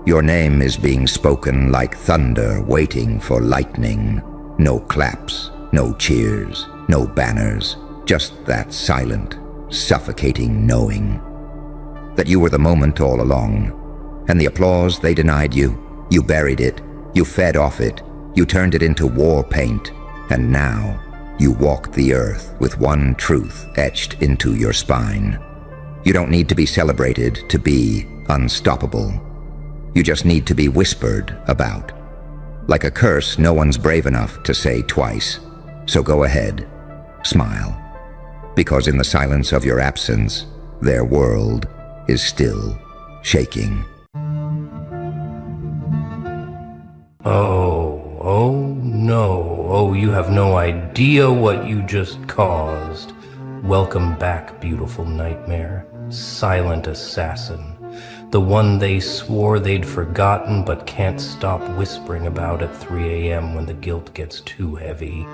your name is being spoken like thunder waiting for lightning. No claps, no cheers, no banners, just that silent, suffocating knowing that you were the moment all along. And the applause they denied you, you buried it, you fed off it, you turned it into war paint, and now you walk the earth with one truth etched into your spine. You don't need to be celebrated to be unstoppable. You just need to be whispered about. Like a curse no one's brave enough to say twice. So go ahead, smile. Because in the silence of your absence, their world is still shaking. Oh no. Oh, you have no idea what you just caused. Welcome back, beautiful nightmare. Silent assassin. The one they swore they'd forgotten but can't stop whispering about at 3 a.m. when the guilt gets too heavy.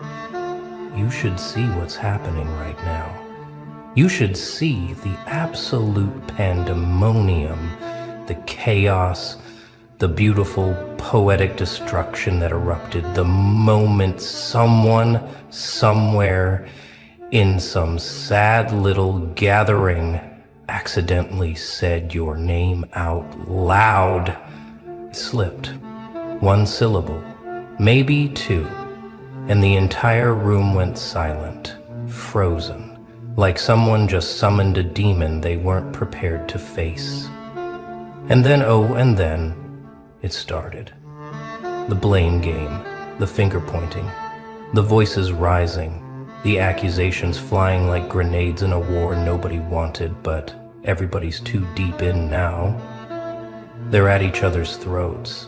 You should see what's happening right now. You should see the absolute pandemonium, the chaos, the beautiful poetic destruction that erupted the moment someone, somewhere, in some sad little gathering accidentally said your name out loud. Slipped. One syllable, maybe two, and the entire room went silent, frozen, like someone just summoned a demon they weren't prepared to face. And then, it started. The blame game, the finger pointing, The voices rising, the accusations flying like grenades in a war nobody wanted, but everybody's too deep in now. They're at each other's throats,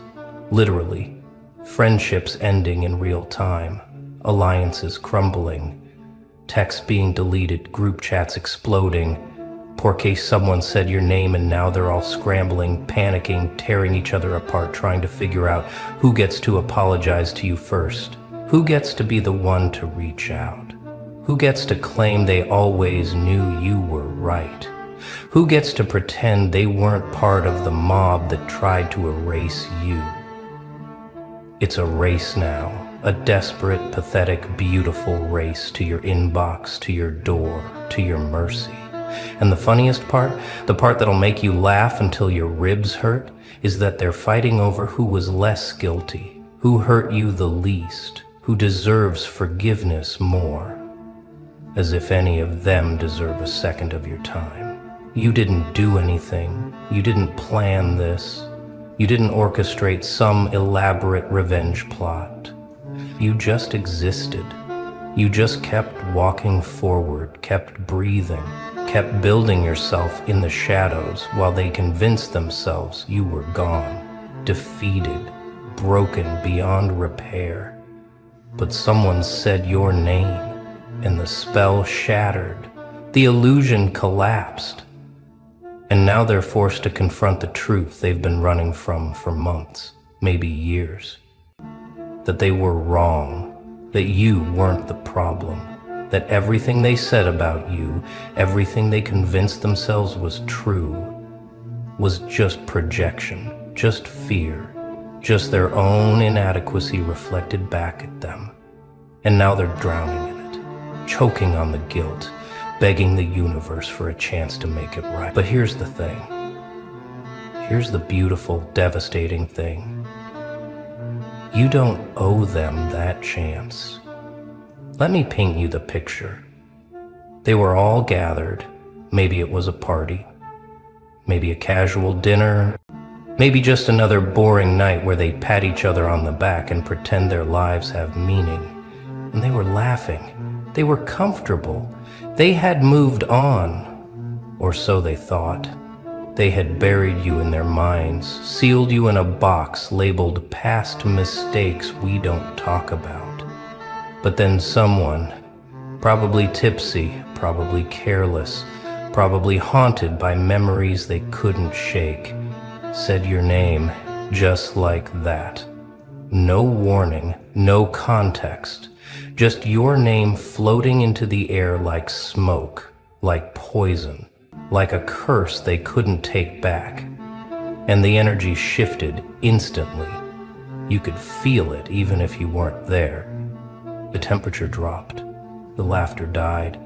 literally. Friendships ending in real time, alliances crumbling, texts being deleted, group chats exploding. Poor case someone said your name and now they're all scrambling, panicking, tearing each other apart, trying to figure out who gets to apologize to you first, who gets to be the one to reach out, who gets to claim they always knew you were right, who gets to pretend they weren't part of the mob that tried to erase you. It's a race now, a desperate, pathetic, beautiful race to your inbox, to your door, to your mercy. And the funniest part, the part that'll make you laugh until your ribs hurt, is that they're fighting over who was less guilty, who hurt you the least, who deserves forgiveness more. As if any of them deserve a second of your time. You didn't do anything. You didn't plan this. You didn't orchestrate some elaborate revenge plot. You just existed. You just kept walking forward, kept breathing, kept building yourself in the shadows while they convinced themselves you were gone, defeated, broken beyond repair. But someone said your name, and the spell shattered. The illusion collapsed. And now they're forced to confront the truth they've been running from for months, maybe years. That they were wrong, that you weren't the problem, that everything they said about you, everything they convinced themselves was true, was just projection, just fear, just their own inadequacy reflected back at them. And now they're drowning in it, choking on the guilt, begging the universe for a chance to make it right. But here's the thing. Here's the beautiful, devastating thing. You don't owe them that chance. Let me paint you the picture. They were all gathered. Maybe it was a party. Maybe a casual dinner. Maybe just another boring night where they pat each other on the back and pretend their lives have meaning. And they were laughing. They were comfortable. They had moved on, or so they thought. They had buried you in their minds, sealed you in a box labeled past mistakes we don't talk about. But then someone, probably tipsy, probably careless, probably haunted by memories they couldn't shake, said your name just like that. No warning, no context. Just your name floating into the air like smoke, like poison, like a curse they couldn't take back. And the energy shifted instantly. You could feel it even if you weren't there. The temperature dropped. The laughter died.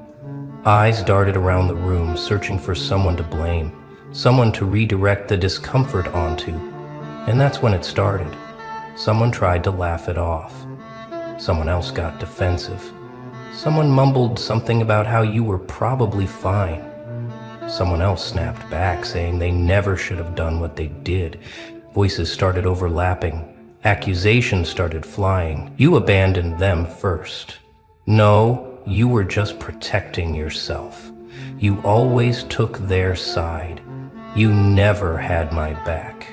Eyes darted around the room, searching for someone to blame, someone to redirect the discomfort onto. And that's when it started. Someone tried to laugh it off. Someone else got defensive. Someone mumbled something about how you were probably fine. Someone else snapped back, saying they never should have done what they did. Voices started overlapping. Accusations started flying. You abandoned them first. No, you were just protecting yourself. You always took their side. You never had my back.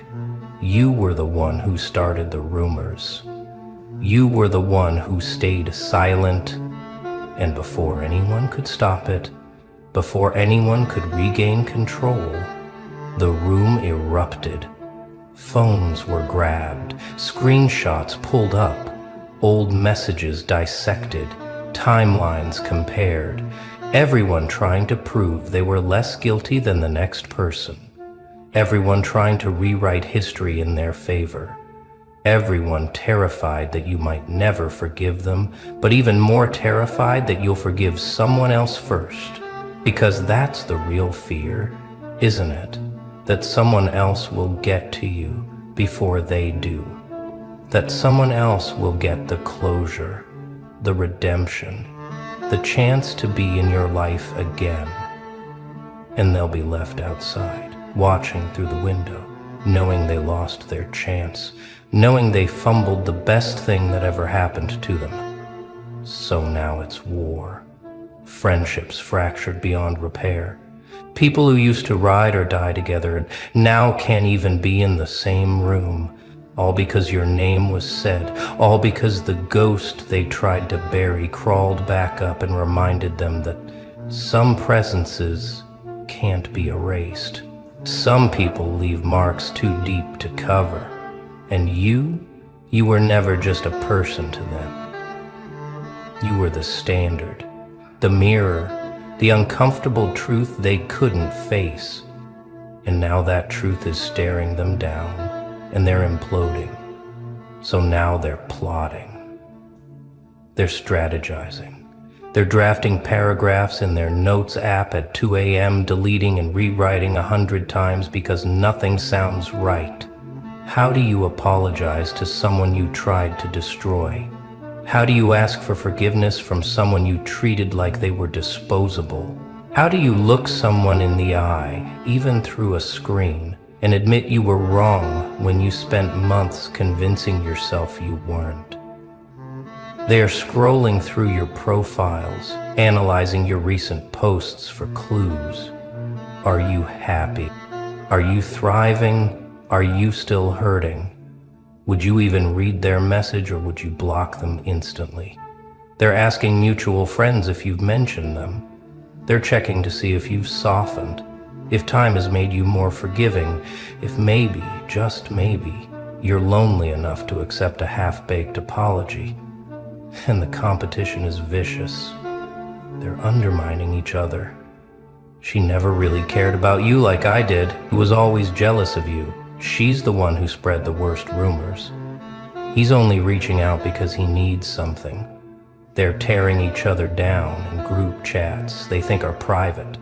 You were the one who started the rumors. You were the one who stayed silent, and before anyone could stop it, before anyone could regain control, the room erupted. Phones were grabbed, screenshots pulled up, old messages dissected, timelines compared, everyone trying to prove they were less guilty than the next person, everyone trying to rewrite history in their favor. Everyone terrified that you might never forgive them, but even more terrified that you'll forgive someone else first. Because that's the real fear, isn't it? That someone else will get to you before they do. That someone else will get the closure, the redemption, the chance to be in your life again. And they'll be left outside, watching through the window, knowing they lost their chance, knowing they fumbled the best thing that ever happened to them. So now it's war. Friendships fractured beyond repair. People who used to ride or die together and now can't even be in the same room. All because your name was said. All because the ghost they tried to bury crawled back up and reminded them that some presences can't be erased. Some people leave marks too deep to cover. And you were never just a person to them. You were the standard, the mirror, the uncomfortable truth they couldn't face. And now that truth is staring them down, and they're imploding. So now they're plotting. They're strategizing. They're drafting paragraphs in their notes app at 2 a.m., deleting and rewriting 100 times because nothing sounds right. How do you apologize to someone you tried to destroy? How do you ask for forgiveness from someone you treated like they were disposable? How do you look someone in the eye, even through a screen, and admit you were wrong when you spent months convincing yourself you weren't? They are scrolling through your profiles, analyzing your recent posts for clues. Are you happy? Are you thriving? Are you still hurting? Would you even read their message, or would you block them instantly? They're asking mutual friends if you've mentioned them. They're checking to see if you've softened, if time has made you more forgiving, if maybe, just maybe, you're lonely enough to accept a half-baked apology. And the competition is vicious. They're undermining each other. She never really cared about you like I did. He was always jealous of you. She's the one who spread the worst rumors. He's only reaching out because he needs something. They're tearing each other down in group chats they think are private,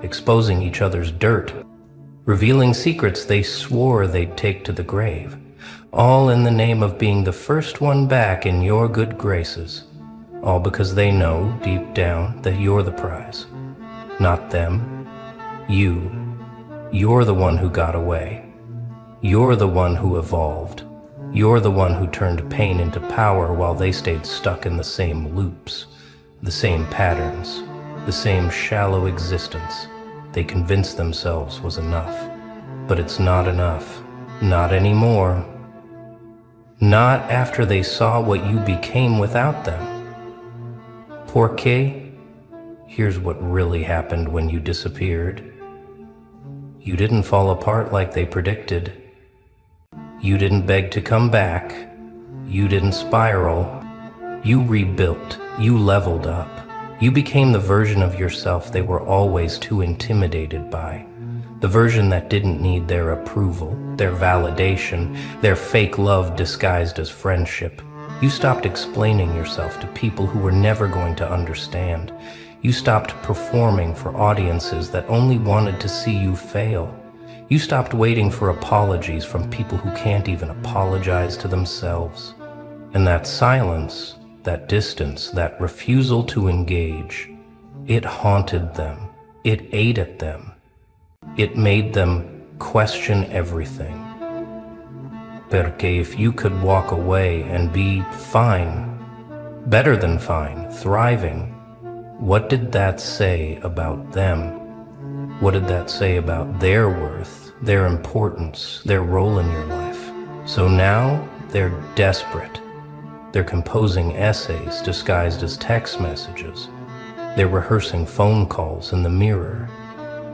exposing each other's dirt, revealing secrets they swore they'd take to the grave, all in the name of being the first one back in your good graces, all because they know, deep down, that you're the prize. Not them. You. You're the one who got away. You're the one who evolved. You're the one who turned pain into power while they stayed stuck in the same loops, the same patterns, the same shallow existence they convinced themselves was enough. But it's not enough. Not anymore. Not after they saw what you became without them. Porque? Here's what really happened when you disappeared. You didn't fall apart like they predicted. You didn't beg to come back. You didn't spiral. You rebuilt. You leveled up. You became the version of yourself they were always too intimidated by. The version that didn't need their approval, their validation, their fake love disguised as friendship. You stopped explaining yourself to people who were never going to understand. You stopped performing for audiences that only wanted to see you fail. You stopped waiting for apologies from people who can't even apologize to themselves. And that silence, that distance, that refusal to engage, it haunted them. It ate at them. It made them question everything. Porque if you could walk away and be fine, better than fine, thriving, what did that say about them? What did that say about their worth, their importance, their role in your life? So now they're desperate. They're composing essays disguised as text messages. They're rehearsing phone calls in the mirror.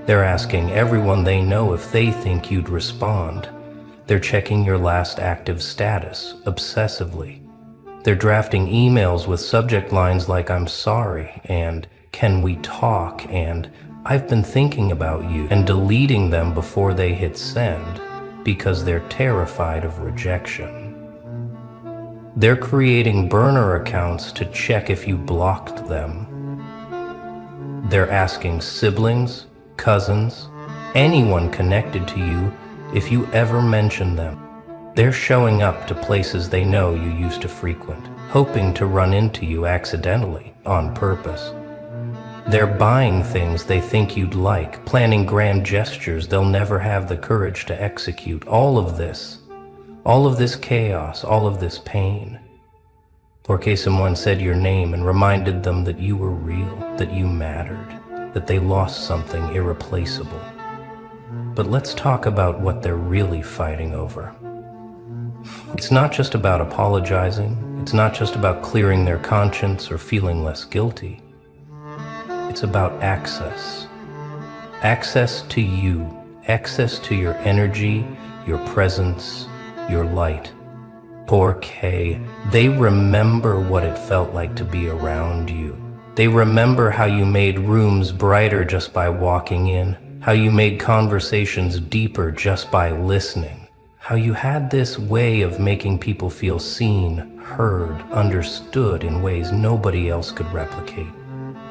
They're asking everyone they know if they think you'd respond. They're checking your last active status obsessively. They're drafting emails with subject lines like "I'm sorry" and "Can we talk?" and "I've been thinking about you," and deleting them before they hit send because they're terrified of rejection. They're creating burner accounts to check if you blocked them. They're asking siblings, cousins, anyone connected to you if you ever mention them. They're showing up to places they know you used to frequent, hoping to run into you accidentally, on purpose. They're buying things they think you'd like, planning grand gestures they'll never have the courage to execute. All of this chaos, all of this pain. Porque someone said your name and reminded them that you were real, that you mattered, that they lost something irreplaceable. But let's talk about what they're really fighting over. It's not just about apologizing. It's not just about clearing their conscience or feeling less guilty. It's about access. Access to you, access to your energy, your presence, your light. Porque they remember what it felt like to be around you. They remember how you made rooms brighter just by walking in, how you made conversations deeper just by listening, how you had this way of making people feel seen, heard, understood in ways nobody else could replicate.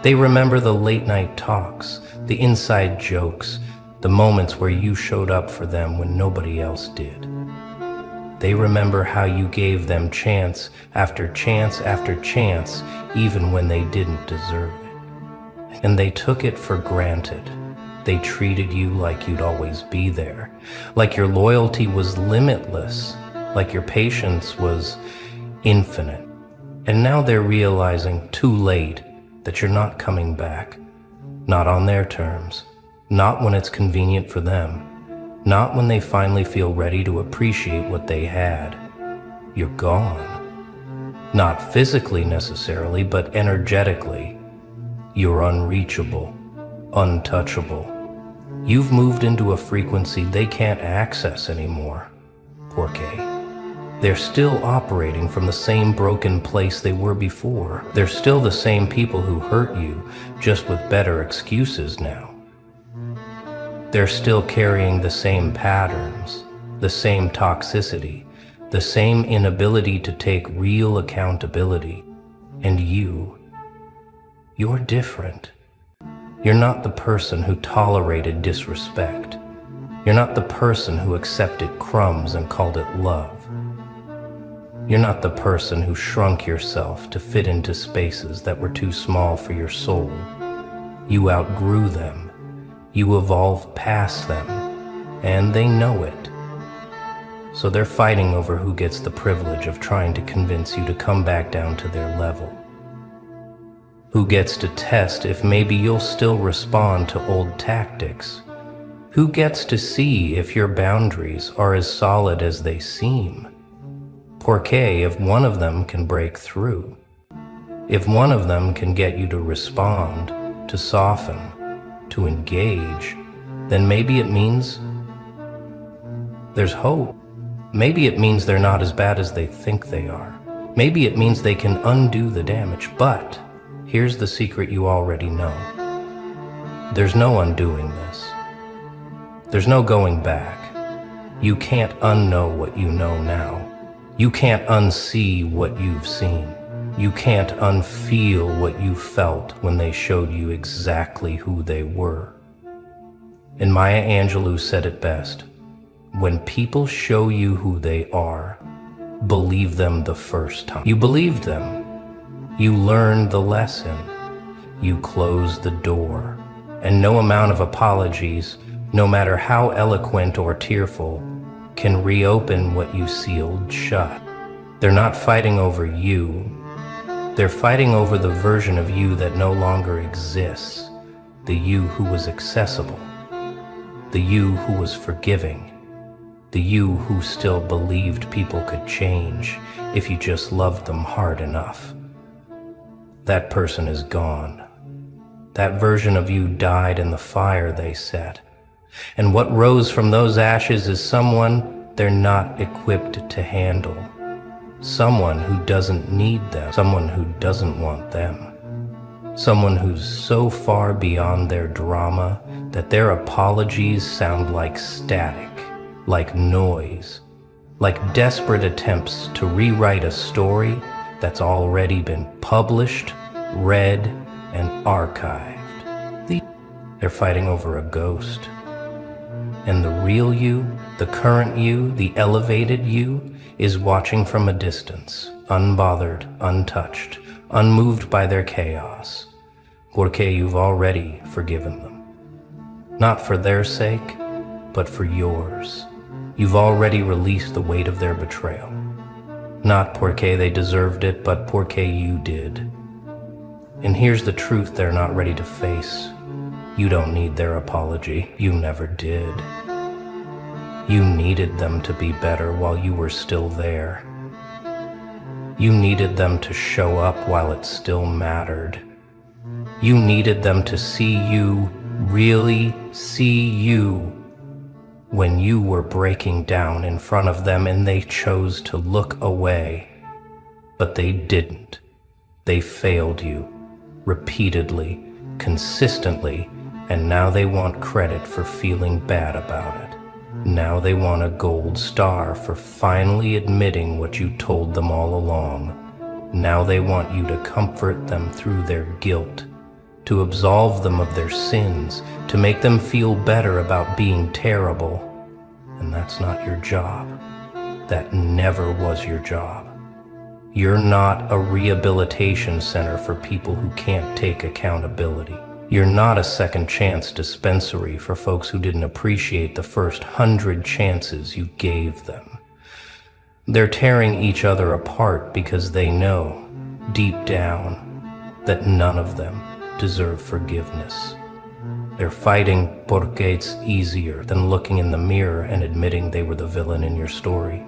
They remember the late night talks, the inside jokes, the moments where you showed up for them when nobody else did. They remember how you gave them chance after chance after chance, even when they didn't deserve it. And they took it for granted. They treated you like you'd always be there, like your loyalty was limitless, like your patience was infinite. And now they're realizing too late that you're not coming back, not on their terms, not when it's convenient for them, not when they finally feel ready to appreciate what they had. You're gone. Not physically necessarily, but energetically. You're unreachable, untouchable. You've moved into a frequency they can't access anymore. Porque they're still operating from the same broken place they were before. They're still the same people who hurt you, just with better excuses now. They're still carrying the same patterns, the same toxicity, the same inability to take real accountability. And you're different. You're not the person who tolerated disrespect. You're not the person who accepted crumbs and called it love. You're not the person who shrunk yourself to fit into spaces that were too small for your soul. You outgrew them. You evolved past them, and they know it. So they're fighting over who gets the privilege of trying to convince you to come back down to their level. Who gets to test if maybe you'll still respond to old tactics? Who gets to see if your boundaries are as solid as they seem? Porque if one of them can break through, if one of them can get you to respond, to soften, to engage, then maybe it means there's hope. Maybe it means they're not as bad as they think they are. Maybe it means they can undo the damage. But here's the secret you already know. There's no undoing this. There's no going back. You can't unknow what you know now. You can't unsee what you've seen. You can't unfeel what you felt when they showed you exactly who they were. And Maya Angelou said it best. When people show you who they are, believe them the first time. You believed them. You learned the lesson. You closed the door. And no amount of apologies, no matter how eloquent or tearful, can reopen what you sealed shut. They're not fighting over you. They're fighting over the version of you that no longer exists, the you who was accessible, the you who was forgiving, the you who still believed people could change if you just loved them hard enough. That person is gone. That version of you died in the fire they set. And what rose from those ashes is someone they're not equipped to handle. Someone who doesn't need them, someone who doesn't want them. Someone who's so far beyond their drama that their apologies sound like static, like noise, like desperate attempts to rewrite a story that's already been published, read, and archived. They're fighting over a ghost. And the real you, the current you, the elevated you, is watching from a distance, unbothered, untouched, unmoved by their chaos. Porque you've already forgiven them. Not for their sake, but for yours. You've already released the weight of their betrayal. Not porque they deserved it, but porque you did. And here's the truth they're not ready to face. You don't need their apology. You never did. You needed them to be better while you were still there. You needed them to show up while it still mattered. You needed them to see you, really see you, when you were breaking down in front of them and they chose to look away. But they didn't. They failed you, repeatedly, consistently, and now they want credit for feeling bad about it. Now they want a gold star for finally admitting what you told them all along. Now they want you to comfort them through their guilt, to absolve them of their sins, to make them feel better about being terrible. And that's not your job. That never was your job. You're not a rehabilitation center for people who can't take accountability. You're not a second chance dispensary for folks who didn't appreciate the first 100 chances you gave them. They're tearing each other apart because they know, deep down, that none of them deserve forgiveness. They're fighting porque it's easier than looking in the mirror and admitting they were the villain in your story.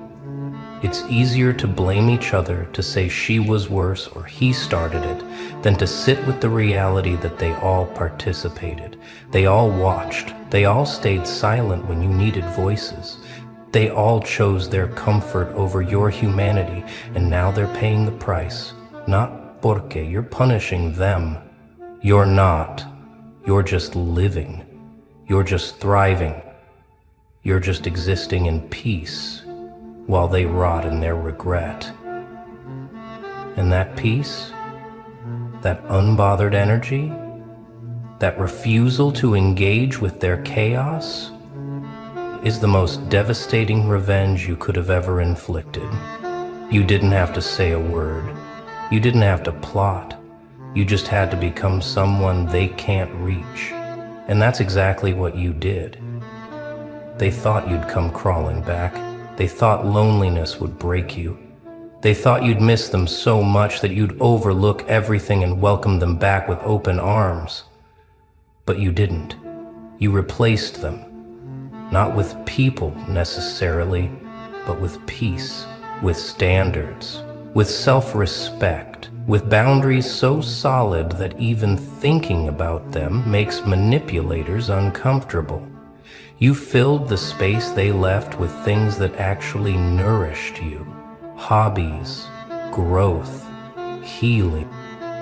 It's easier to blame each other, to say she was worse or he started it, than to sit with the reality that they all participated. They all watched. They all stayed silent when you needed voices. They all chose their comfort over your humanity, and now they're paying the price. Not porque you're punishing them. You're not. You're just living. You're just thriving. You're just existing in peace while they rot in their regret. And that peace, that unbothered energy, that refusal to engage with their chaos, is the most devastating revenge you could have ever inflicted. You didn't have to say a word. You didn't have to plot. You just had to become someone they can't reach. And that's exactly what you did. They thought you'd come crawling back. They thought loneliness would break you. They thought you'd miss them so much that you'd overlook everything and welcome them back with open arms. But you didn't. You replaced them. Not with people necessarily, but with peace, with standards, with self-respect, with boundaries so solid that even thinking about them makes manipulators uncomfortable. You filled the space they left with things that actually nourished you. Hobbies, growth, healing.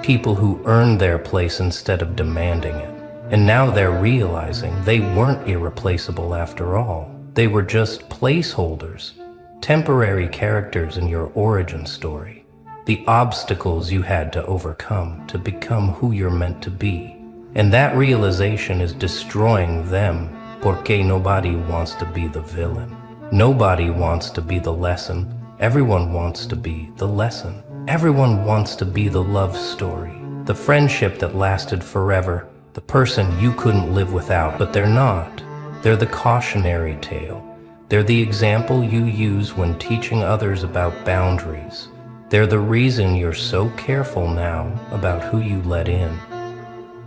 People who earned their place instead of demanding it. And now they're realizing they weren't irreplaceable after all. They were just placeholders, temporary characters in your origin story. The obstacles you had to overcome to become who you're meant to be. And that realization is destroying them. Porque nobody wants to be the villain. Nobody wants to be the lesson. Everyone wants to be the lesson. Everyone wants to be the love story. The friendship that lasted forever. The person you couldn't live without. But they're not. They're the cautionary tale. They're the example you use when teaching others about boundaries. They're the reason you're so careful now about who you let in.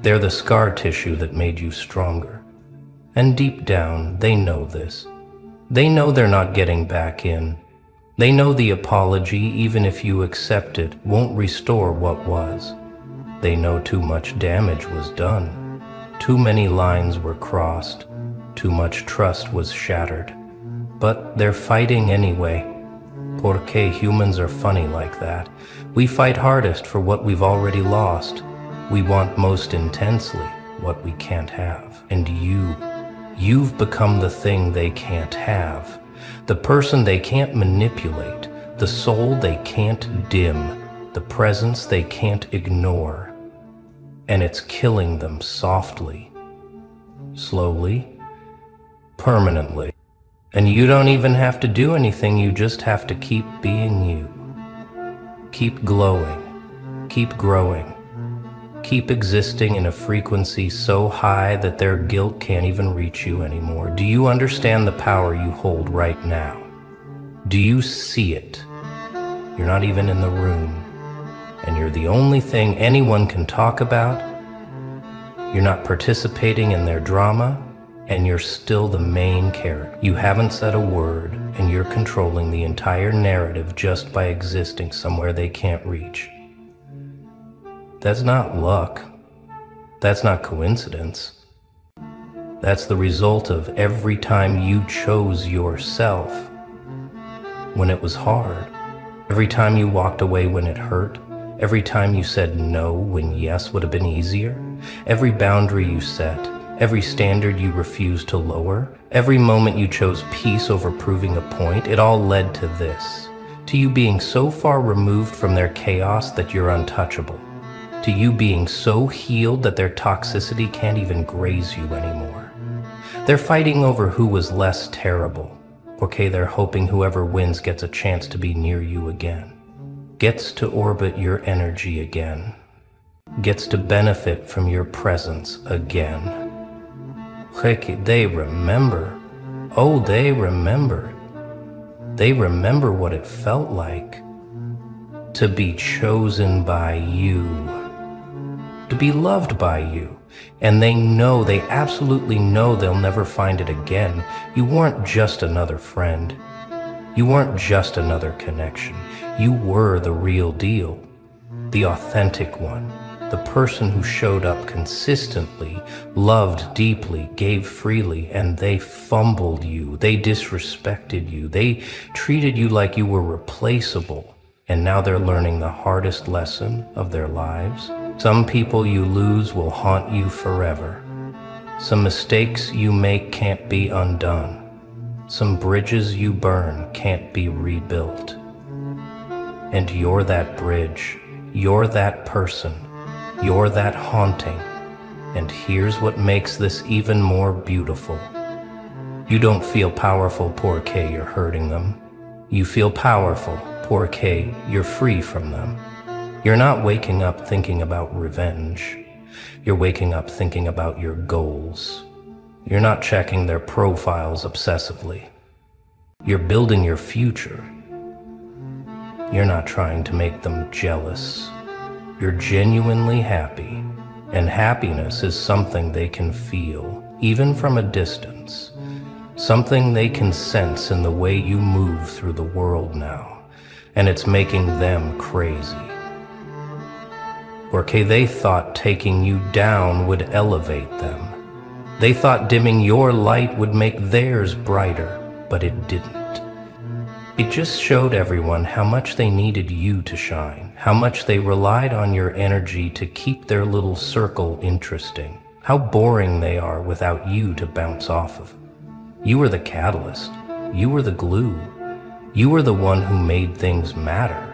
They're the scar tissue that made you stronger. And deep down, they know this. They know they're not getting back in. They know the apology, even if you accept it, won't restore what was. They know too much damage was done. Too many lines were crossed. Too much trust was shattered. But they're fighting anyway. Porque humans are funny like that. We fight hardest for what we've already lost. We want most intensely what we can't have. And you've become the thing they can't have. The person they can't manipulate. The soul they can't dim. The presence they can't ignore. And it's killing them softly, slowly, permanently. And you don't even have to do anything, you just have to keep being you. Keep glowing, keep growing, keep existing in a frequency so high that their guilt can't even reach you anymore. Do you understand the power you hold right now? Do you see it? You're not even in the room. And you're the only thing anyone can talk about. You're not participating in their drama, and you're still the main character. You haven't said a word, and you're controlling the entire narrative just by existing somewhere they can't reach. That's not luck. That's not coincidence. That's the result of every time you chose yourself when it was hard. Every time you walked away when it hurt. Every time you said no when yes would have been easier. Every boundary you set. Every standard you refused to lower. Every moment you chose peace over proving a point. It all led to this. To you being so far removed from their chaos that you're untouchable. To you being so healed that their toxicity can't even graze you anymore. They're fighting over who was less terrible. Okay, they're hoping whoever wins gets a chance to be near you again. Gets to orbit your energy again. Gets to benefit from your presence again. They remember. Oh, they remember. They remember what it felt like to be chosen by you. To be loved by you. And they absolutely know they'll never find it again. You weren't just another friend. You weren't just another connection. You were the real deal. The authentic one. The person who showed up consistently, loved deeply, gave freely, and they fumbled you. They disrespected you. They treated you like you were replaceable. And now they're learning the hardest lesson of their lives. Some people you lose will haunt you forever. Some mistakes you make can't be undone. Some bridges you burn can't be rebuilt. And you're that bridge. You're that person. You're that haunting. And here's what makes this even more beautiful. You don't feel powerful, poor K, you're hurting them. You feel powerful, poor K, you're free from them. You're not waking up thinking about revenge. You're waking up thinking about your goals. You're not checking their profiles obsessively. You're building your future. You're not trying to make them jealous. You're genuinely happy, and happiness is something they can feel, even from a distance. Something they can sense in the way you move through the world now, and it's making them crazy. Okay, they thought taking you down would elevate them. They thought dimming your light would make theirs brighter, but it didn't. It just showed everyone how much they needed you to shine, how much they relied on your energy to keep their little circle interesting, how boring they are without you to bounce off of. You were the catalyst. You were the glue. You were the one who made things matter.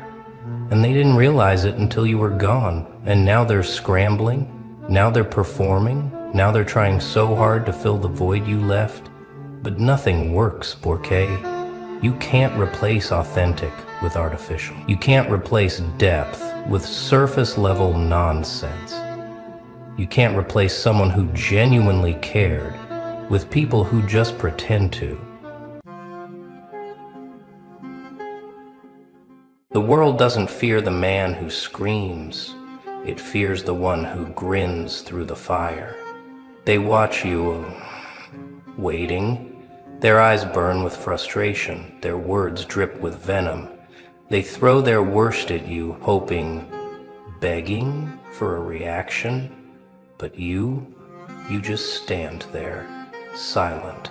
And they didn't realize it until you were gone. And now they're scrambling. Now they're performing. Now they're trying so hard to fill the void you left. But nothing works, Porque. You can't replace authentic with artificial. You can't replace depth with surface-level nonsense. You can't replace someone who genuinely cared with people who just pretend to. The world doesn't fear the man who screams. It fears the one who grins through the fire. They watch you, waiting. Their eyes burn with frustration. Their words drip with venom. They throw their worst at you, hoping, begging for a reaction. But you just stand there, silent,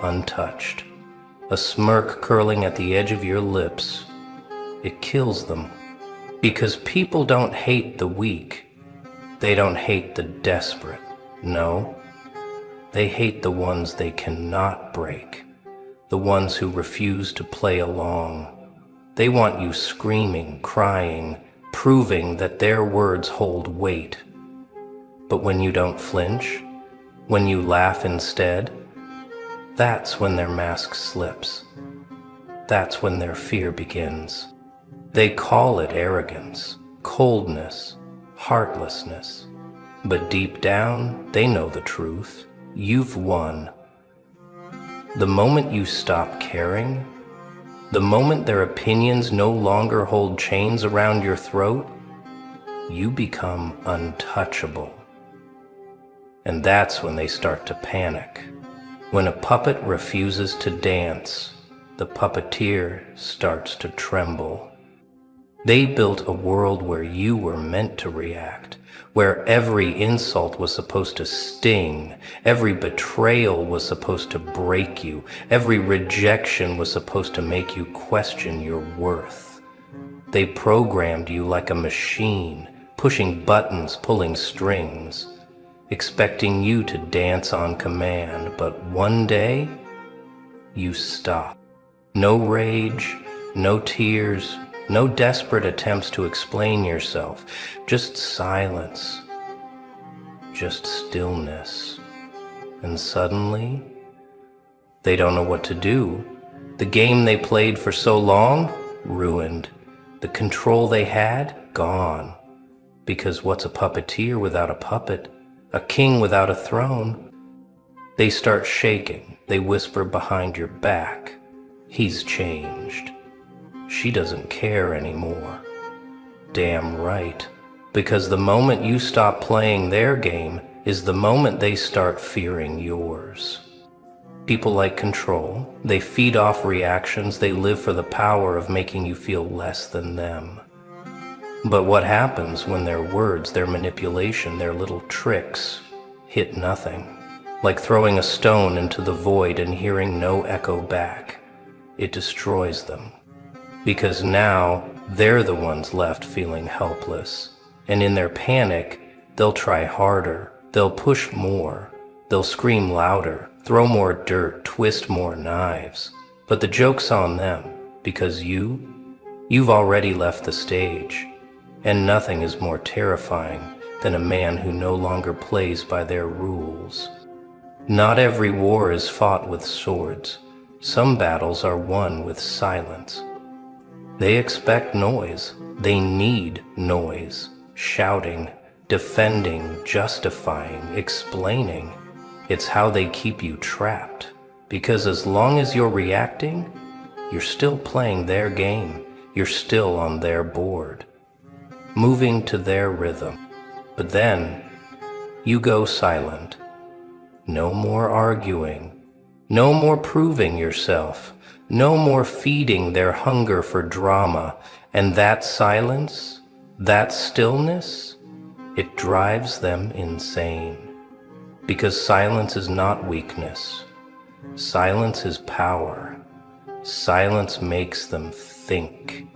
untouched. A smirk curling at the edge of your lips. It kills them. Because people don't hate the weak. They don't hate the desperate. No. They hate the ones they cannot break. The ones who refuse to play along. They want you screaming, crying, proving that their words hold weight. But when you don't flinch, when you laugh instead, that's when their mask slips. That's when their fear begins. They call it arrogance, coldness, heartlessness. But deep down, they know the truth. You've won. The moment you stop caring, The moment their opinions no longer hold chains around your throat, you become untouchable. And that's when they start to panic. When a puppet refuses to dance, the puppeteer starts to tremble. They built a world where you were meant to react, where every insult was supposed to sting, every betrayal was supposed to break you, every rejection was supposed to make you question your worth. They programmed you like a machine, pushing buttons, pulling strings, expecting you to dance on command, but one day, you stop. No rage, no tears, no desperate attempts to explain yourself, just silence, just stillness. And suddenly, they don't know what to do. The game they played for so long, ruined. The control they had, gone. Because what's a puppeteer without a puppet? A king without a throne? They start shaking. They whisper behind your back. He's changed. She doesn't care anymore. Damn right. Because the moment you stop playing their game is the moment they start fearing yours. People like control. They feed off reactions. They live for the power of making you feel less than them. But what happens when their words, their manipulation, their little tricks hit nothing? Like throwing a stone into the void and hearing no echo back. It destroys them. Because now they're the ones left feeling helpless. And in their panic, they'll try harder, they'll push more, they'll scream louder, throw more dirt, twist more knives. But the joke's on them, because you've already left the stage. And nothing is more terrifying than a man who no longer plays by their rules. Not every war is fought with swords. Some battles are won with silence. They expect noise. They need noise. Shouting, defending, justifying, explaining. It's how they keep you trapped. Because as long as you're reacting, you're still playing their game. You're still on their board, moving to their rhythm. But then, you go silent. No more arguing. No more proving yourself. No more feeding their hunger for drama. And that silence, that stillness, it drives them insane. Because silence is not weakness. Silence is power. Silence makes them think,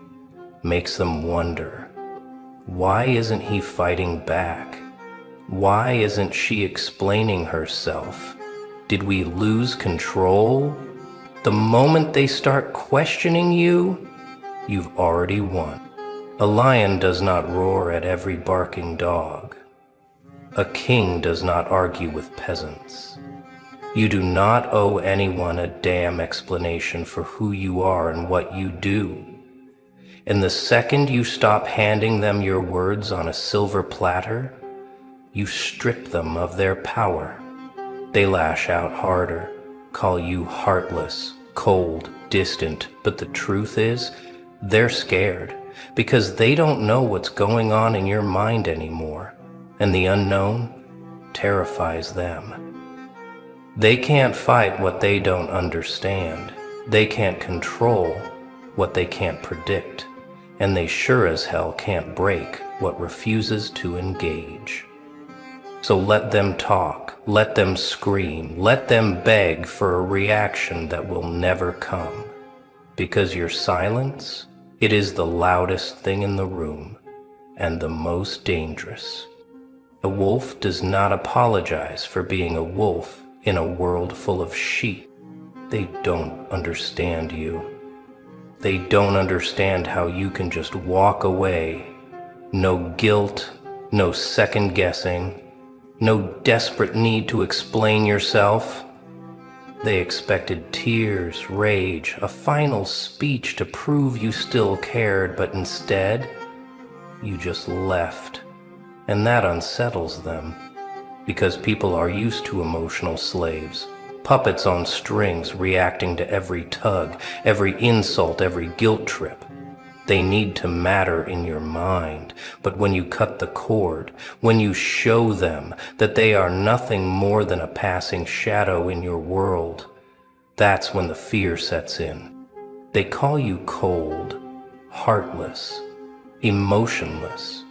makes them wonder. Why isn't he fighting back? Why isn't she explaining herself? Did we lose control? The moment they start questioning you, you've already won. A lion does not roar at every barking dog. A king does not argue with peasants. You do not owe anyone a damn explanation for who you are and what you do. And the second you stop handing them your words on a silver platter, you strip them of their power. They lash out harder, call you heartless, cold, distant, but the truth is, they're scared because they don't know what's going on in your mind anymore, and the unknown terrifies them. They can't fight what they don't understand. They can't control what they can't predict, and they sure as hell can't break what refuses to engage. So let them talk, let them scream, let them beg for a reaction that will never come. Because your silence, it is the loudest thing in the room and the most dangerous. A wolf does not apologize for being a wolf in a world full of sheep. They don't understand you. They don't understand how you can just walk away. No guilt, no second guessing, no desperate need to explain yourself. They expected tears, rage, a final speech to prove you still cared, but instead, you just left. And that unsettles them, because people are used to emotional slaves, puppets on strings reacting to every tug, every insult, every guilt trip. They need to matter in your mind, but when you cut the cord, when you show them that they are nothing more than a passing shadow in your world, that's when the fear sets in. They call you cold, heartless, emotionless.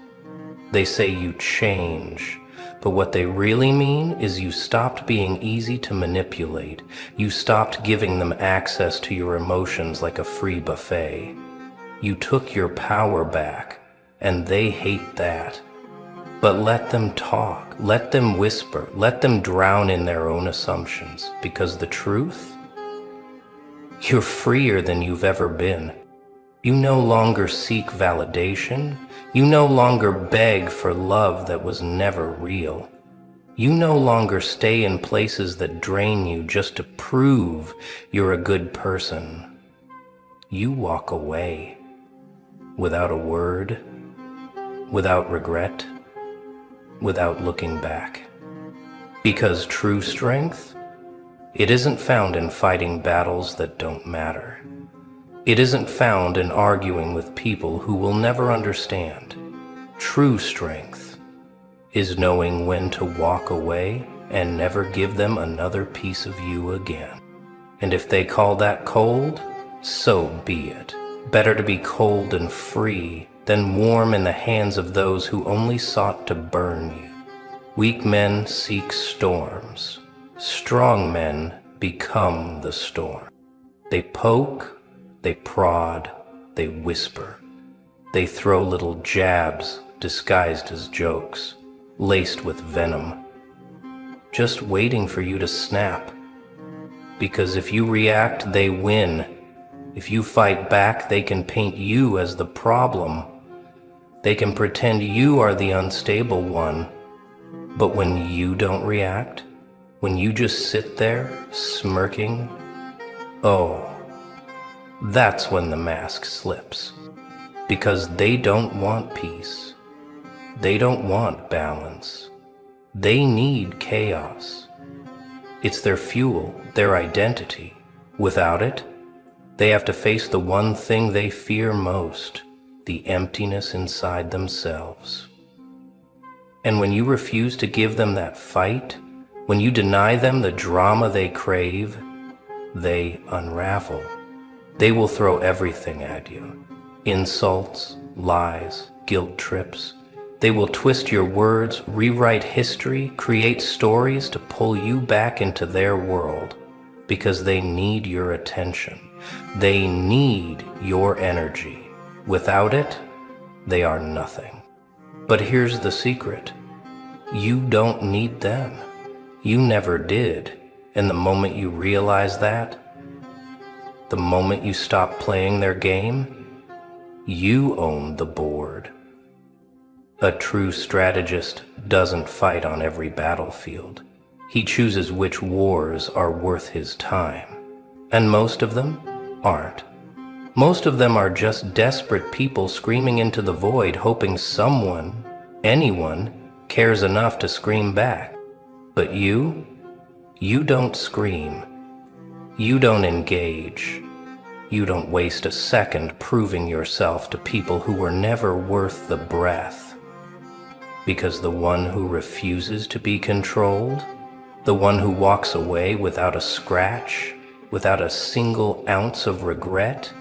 They say you change, but what they really mean is you stopped being easy to manipulate. You stopped giving them access to your emotions like a free buffet. You took your power back, and they hate that. But let them talk, let them whisper, let them drown in their own assumptions, because the truth? You're freer than you've ever been. You no longer seek validation. You no longer beg for love that was never real. You no longer stay in places that drain you just to prove you're a good person. You walk away without a word, without regret, without looking back. Because true strength, it isn't found in fighting battles that don't matter. It isn't found in arguing with people who will never understand. True strength is knowing when to walk away and never give them another piece of you again. And if they call that cold, so be it. Better to be cold and free than warm in the hands of those who only sought to burn you. Weak men seek storms. Strong men become the storm. They poke, they prod, they whisper. They throw little jabs disguised as jokes, laced with venom, just waiting for you to snap. Because if you react, they win. If you fight back, they can paint you as the problem. They can pretend you are the unstable one. But when you don't react, when you just sit there, smirking, oh, that's when the mask slips. Because they don't want peace. They don't want balance. They need chaos. It's their fuel, their identity. Without it, they have to face the one thing they fear most, the emptiness inside themselves. And when you refuse to give them that fight, when you deny them the drama they crave, they unravel. They will throw everything at you. Insults, lies, guilt trips. They will twist your words, rewrite history, create stories to pull you back into their world because they need your attention. They need your energy. Without it, they are nothing. But here's the secret. You don't need them. You never did. And the moment you realize that, the moment you stop playing their game, you own the board. A true strategist doesn't fight on every battlefield. He chooses which wars are worth his time. And most of them aren't. Most of them are just desperate people screaming into the void, hoping someone, anyone, cares enough to scream back. But you don't scream. You don't engage. You don't waste a second proving yourself to people who were never worth the breath. Because the one who refuses to be controlled, the one who walks away without a scratch, without a single ounce of regret,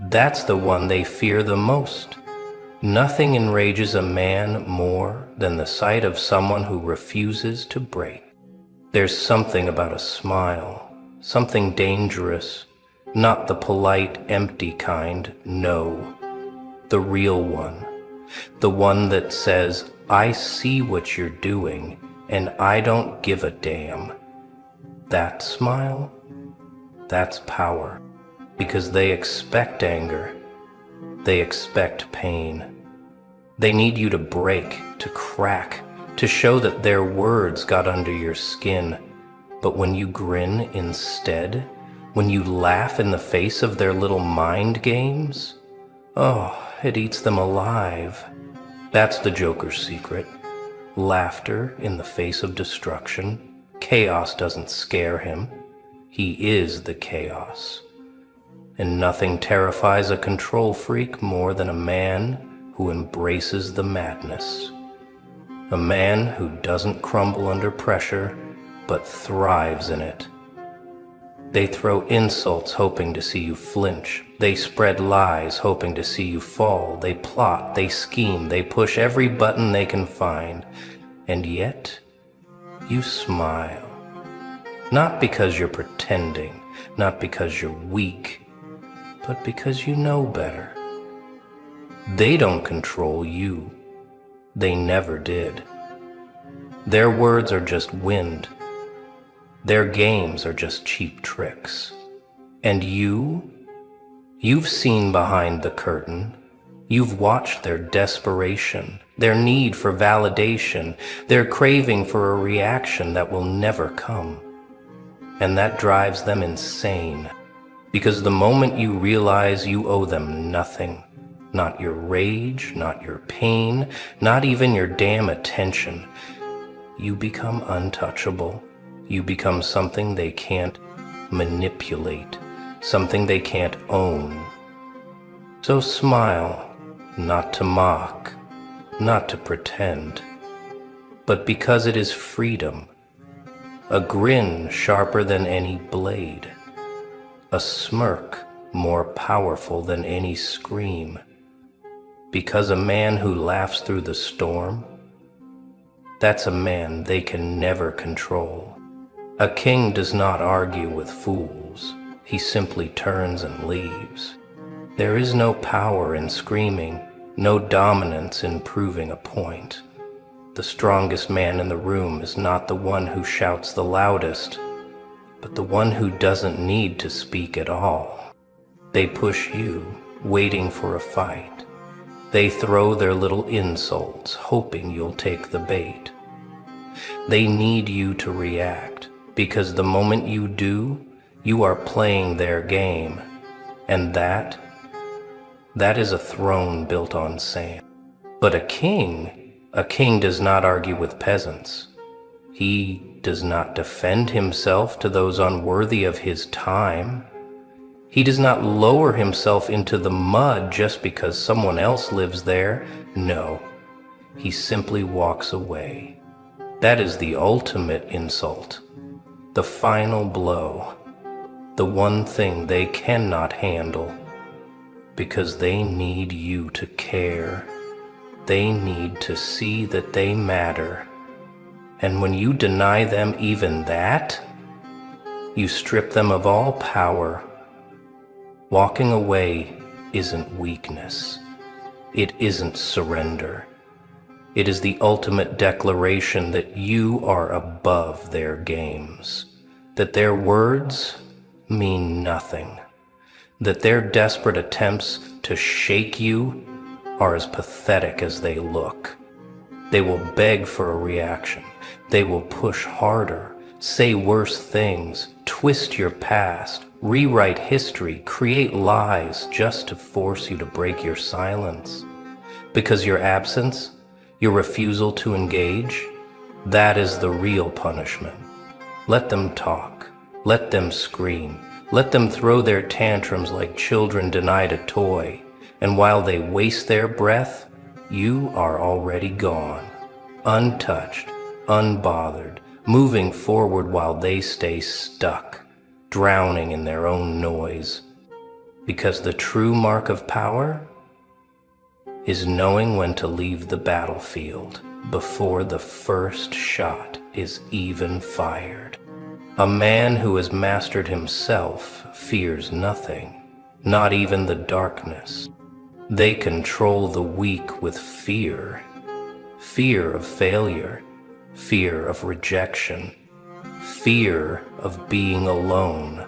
that's the one they fear the most. Nothing enrages a man more than the sight of someone who refuses to break. There's something about a smile, something dangerous, not the polite, empty kind, no, the real one, the one that says, I see what you're doing, and I don't give a damn. That smile, that's power, because they expect anger, they expect pain. They need you to break, to crack, to show that their words got under your skin. But when you grin instead, when you laugh in the face of their little mind games, oh, it eats them alive. That's the Joker's secret. Laughter in the face of destruction. Chaos doesn't scare him. He is the chaos. And nothing terrifies a control freak more than a man who embraces the madness. A man who doesn't crumble under pressure, but thrives in it. They throw insults hoping to see you flinch. They spread lies hoping to see you fall. They plot, they scheme, they push every button they can find. And yet, you smile. Not because you're pretending, not because you're weak, but because you know better. They don't control you. They never did. Their words are just wind. Their games are just cheap tricks. And you've seen behind the curtain. You've watched their desperation, their need for validation, their craving for a reaction that will never come. And that drives them insane. Because the moment you realize you owe them nothing, not your rage, not your pain, not even your damn attention, you become untouchable. You become something they can't manipulate, something they can't own. So smile, not to mock, not to pretend, but because it is freedom. A grin sharper than any blade. A smirk more powerful than any scream. Because a man who laughs through the storm, that's a man they can never control. A king does not argue with fools. He simply turns and leaves. There is no power in screaming, no dominance in proving a point. The strongest man in the room is not the one who shouts the loudest, but the one who doesn't need to speak at all. They push you, waiting for a fight. They throw their little insults, hoping you'll take the bait. They need you to react, because the moment you do, you are playing their game. And that is a throne built on sand. But a king does not argue with peasants. He does not defend himself to those unworthy of his time. He does not lower himself into the mud just because someone else lives there. No, he simply walks away. That is the ultimate insult, the final blow, the one thing they cannot handle, because they need you to care. They need to see that they matter. And when you deny them even that, you strip them of all power. Walking away isn't weakness. It isn't surrender. It is the ultimate declaration that you are above their games, that their words mean nothing, that their desperate attempts to shake you are as pathetic as they look. They will beg for a reaction. They will push harder, say worse things, twist your past, rewrite history, create lies just to force you to break your silence. Because your absence, your refusal to engage, that is the real punishment. Let them talk. Let them scream. Let them throw their tantrums like children denied a toy. And while they waste their breath, you are already gone, untouched, unbothered, moving forward while they stay stuck, drowning in their own noise. Because the true mark of power is knowing when to leave the battlefield before the first shot is even fired. A man who has mastered himself fears nothing, not even the darkness. They control the weak with fear. Fear of failure, fear of rejection, fear of being alone.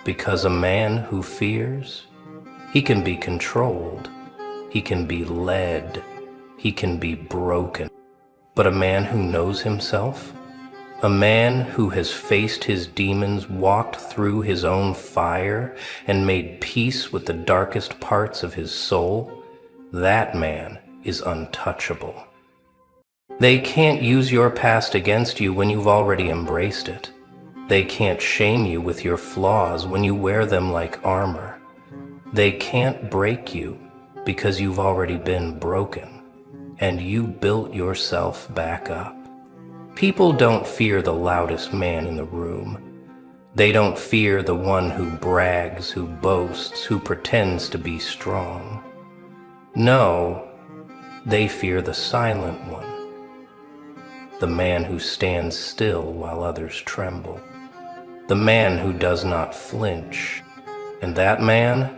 Because a man who fears, he can be controlled, he can be led, he can be broken. But a man who knows himself, a man who has faced his demons, walked through his own fire, and made peace with the darkest parts of his soul, that man is untouchable. They can't use your past against you when you've already embraced it. They can't shame you with your flaws when you wear them like armor. They can't break you because you've already been broken, and you built yourself back up. People don't fear the loudest man in the room. They don't fear the one who brags, who boasts, who pretends to be strong. No, they fear the silent one, the man who stands still while others tremble, the man who does not flinch. And that man,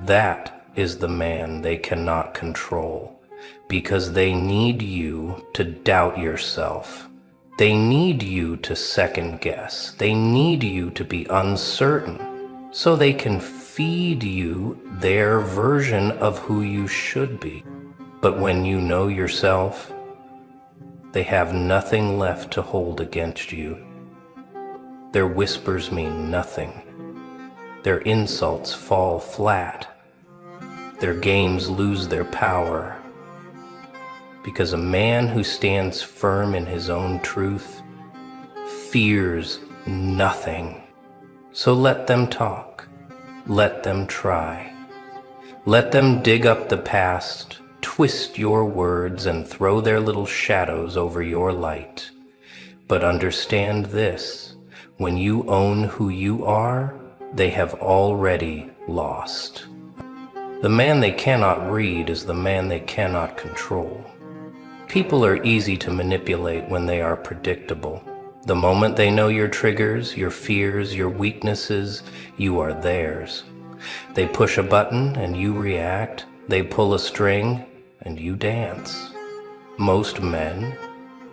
that is the man they cannot control, because they need you to doubt yourself. They need you to second guess. They need you to be uncertain so they can feed you their version of who you should be. But when you know yourself, they have nothing left to hold against you. Their whispers mean nothing. Their insults fall flat. Their games lose their power. Because a man who stands firm in his own truth fears nothing. So let them talk. Let them try. Let them dig up the past, twist your words, and throw their little shadows over your light. But understand this: when you own who you are, they have already lost. The man they cannot read is the man they cannot control. People are easy to manipulate when they are predictable. The moment they know your triggers, your fears, your weaknesses, you are theirs. They push a button and you react. They pull a string and you dance. Most men,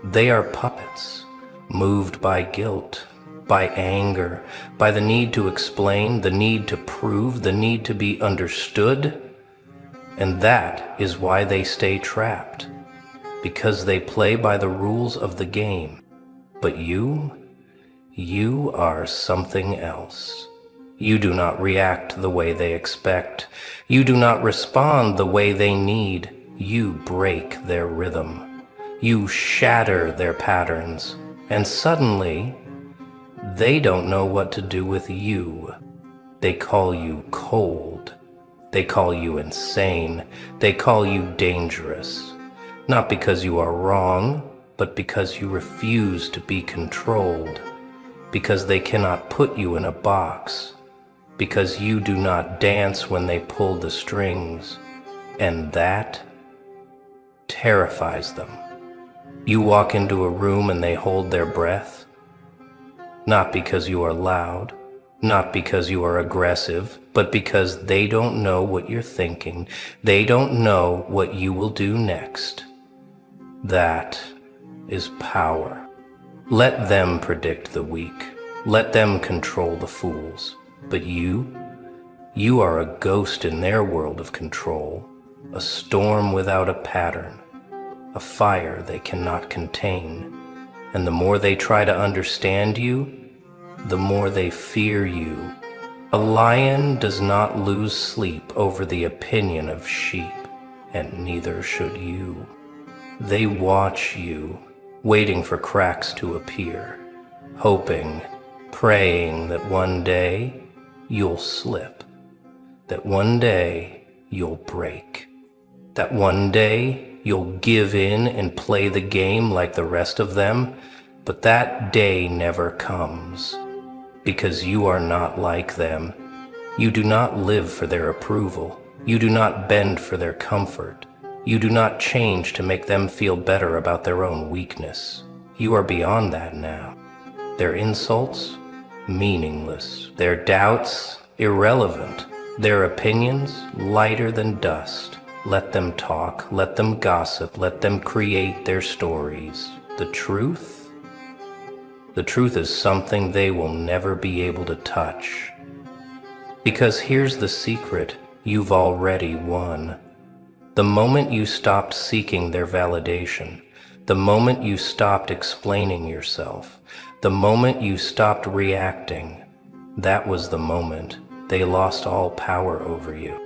they are puppets, moved by guilt, by anger, by the need to explain, the need to prove, the need to be understood. And that is why they stay trapped. Because they play by the rules of the game. But you are something else. You do not react the way they expect. You do not respond the way they need. You break their rhythm. You shatter their patterns. And suddenly, they don't know what to do with you. They call you cold. They call you insane. They call you dangerous. Not because you are wrong, but because you refuse to be controlled, because they cannot put you in a box, because you do not dance when they pull the strings, and that terrifies them. You walk into a room and they hold their breath, not because you are loud, not because you are aggressive, but because they don't know what you're thinking. They don't know what you will do next. That is power. Let them predict the weak. Let them control the fools. But you are a ghost in their world of control, a storm without a pattern, a fire they cannot contain. And the more they try to understand you, the more they fear you. A lion does not lose sleep over the opinion of sheep, and neither should you. They watch you, waiting for cracks to appear, hoping, praying that one day you'll slip, that one day you'll break, that one day you'll give in and play the game like the rest of them. But that day never comes, because you are not like them. You do not live for their approval. You do not bend for their comfort. You do not change to make them feel better about their own weakness. You are beyond that now. Their insults, meaningless. Their doubts, irrelevant. Their opinions, lighter than dust. Let them talk, let them gossip, let them create their stories. The truth is something they will never be able to touch. Because here's the secret, you've already won. The moment you stopped seeking their validation, the moment you stopped explaining yourself, the moment you stopped reacting, that was the moment they lost all power over you.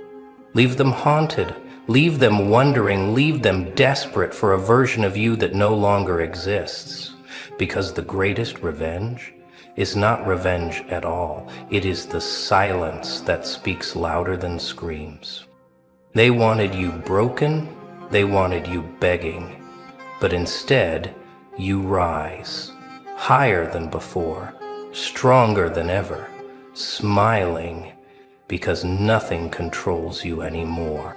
Leave them haunted Leave them wondering, leave them desperate for a version of you that no longer exists. Because the greatest revenge is not revenge at all. It is the silence that speaks louder than screams. They wanted you broken, they wanted you begging, but instead you rise, higher than before, stronger than ever, smiling, because nothing controls you anymore.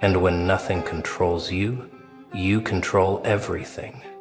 And when nothing controls you, you control everything.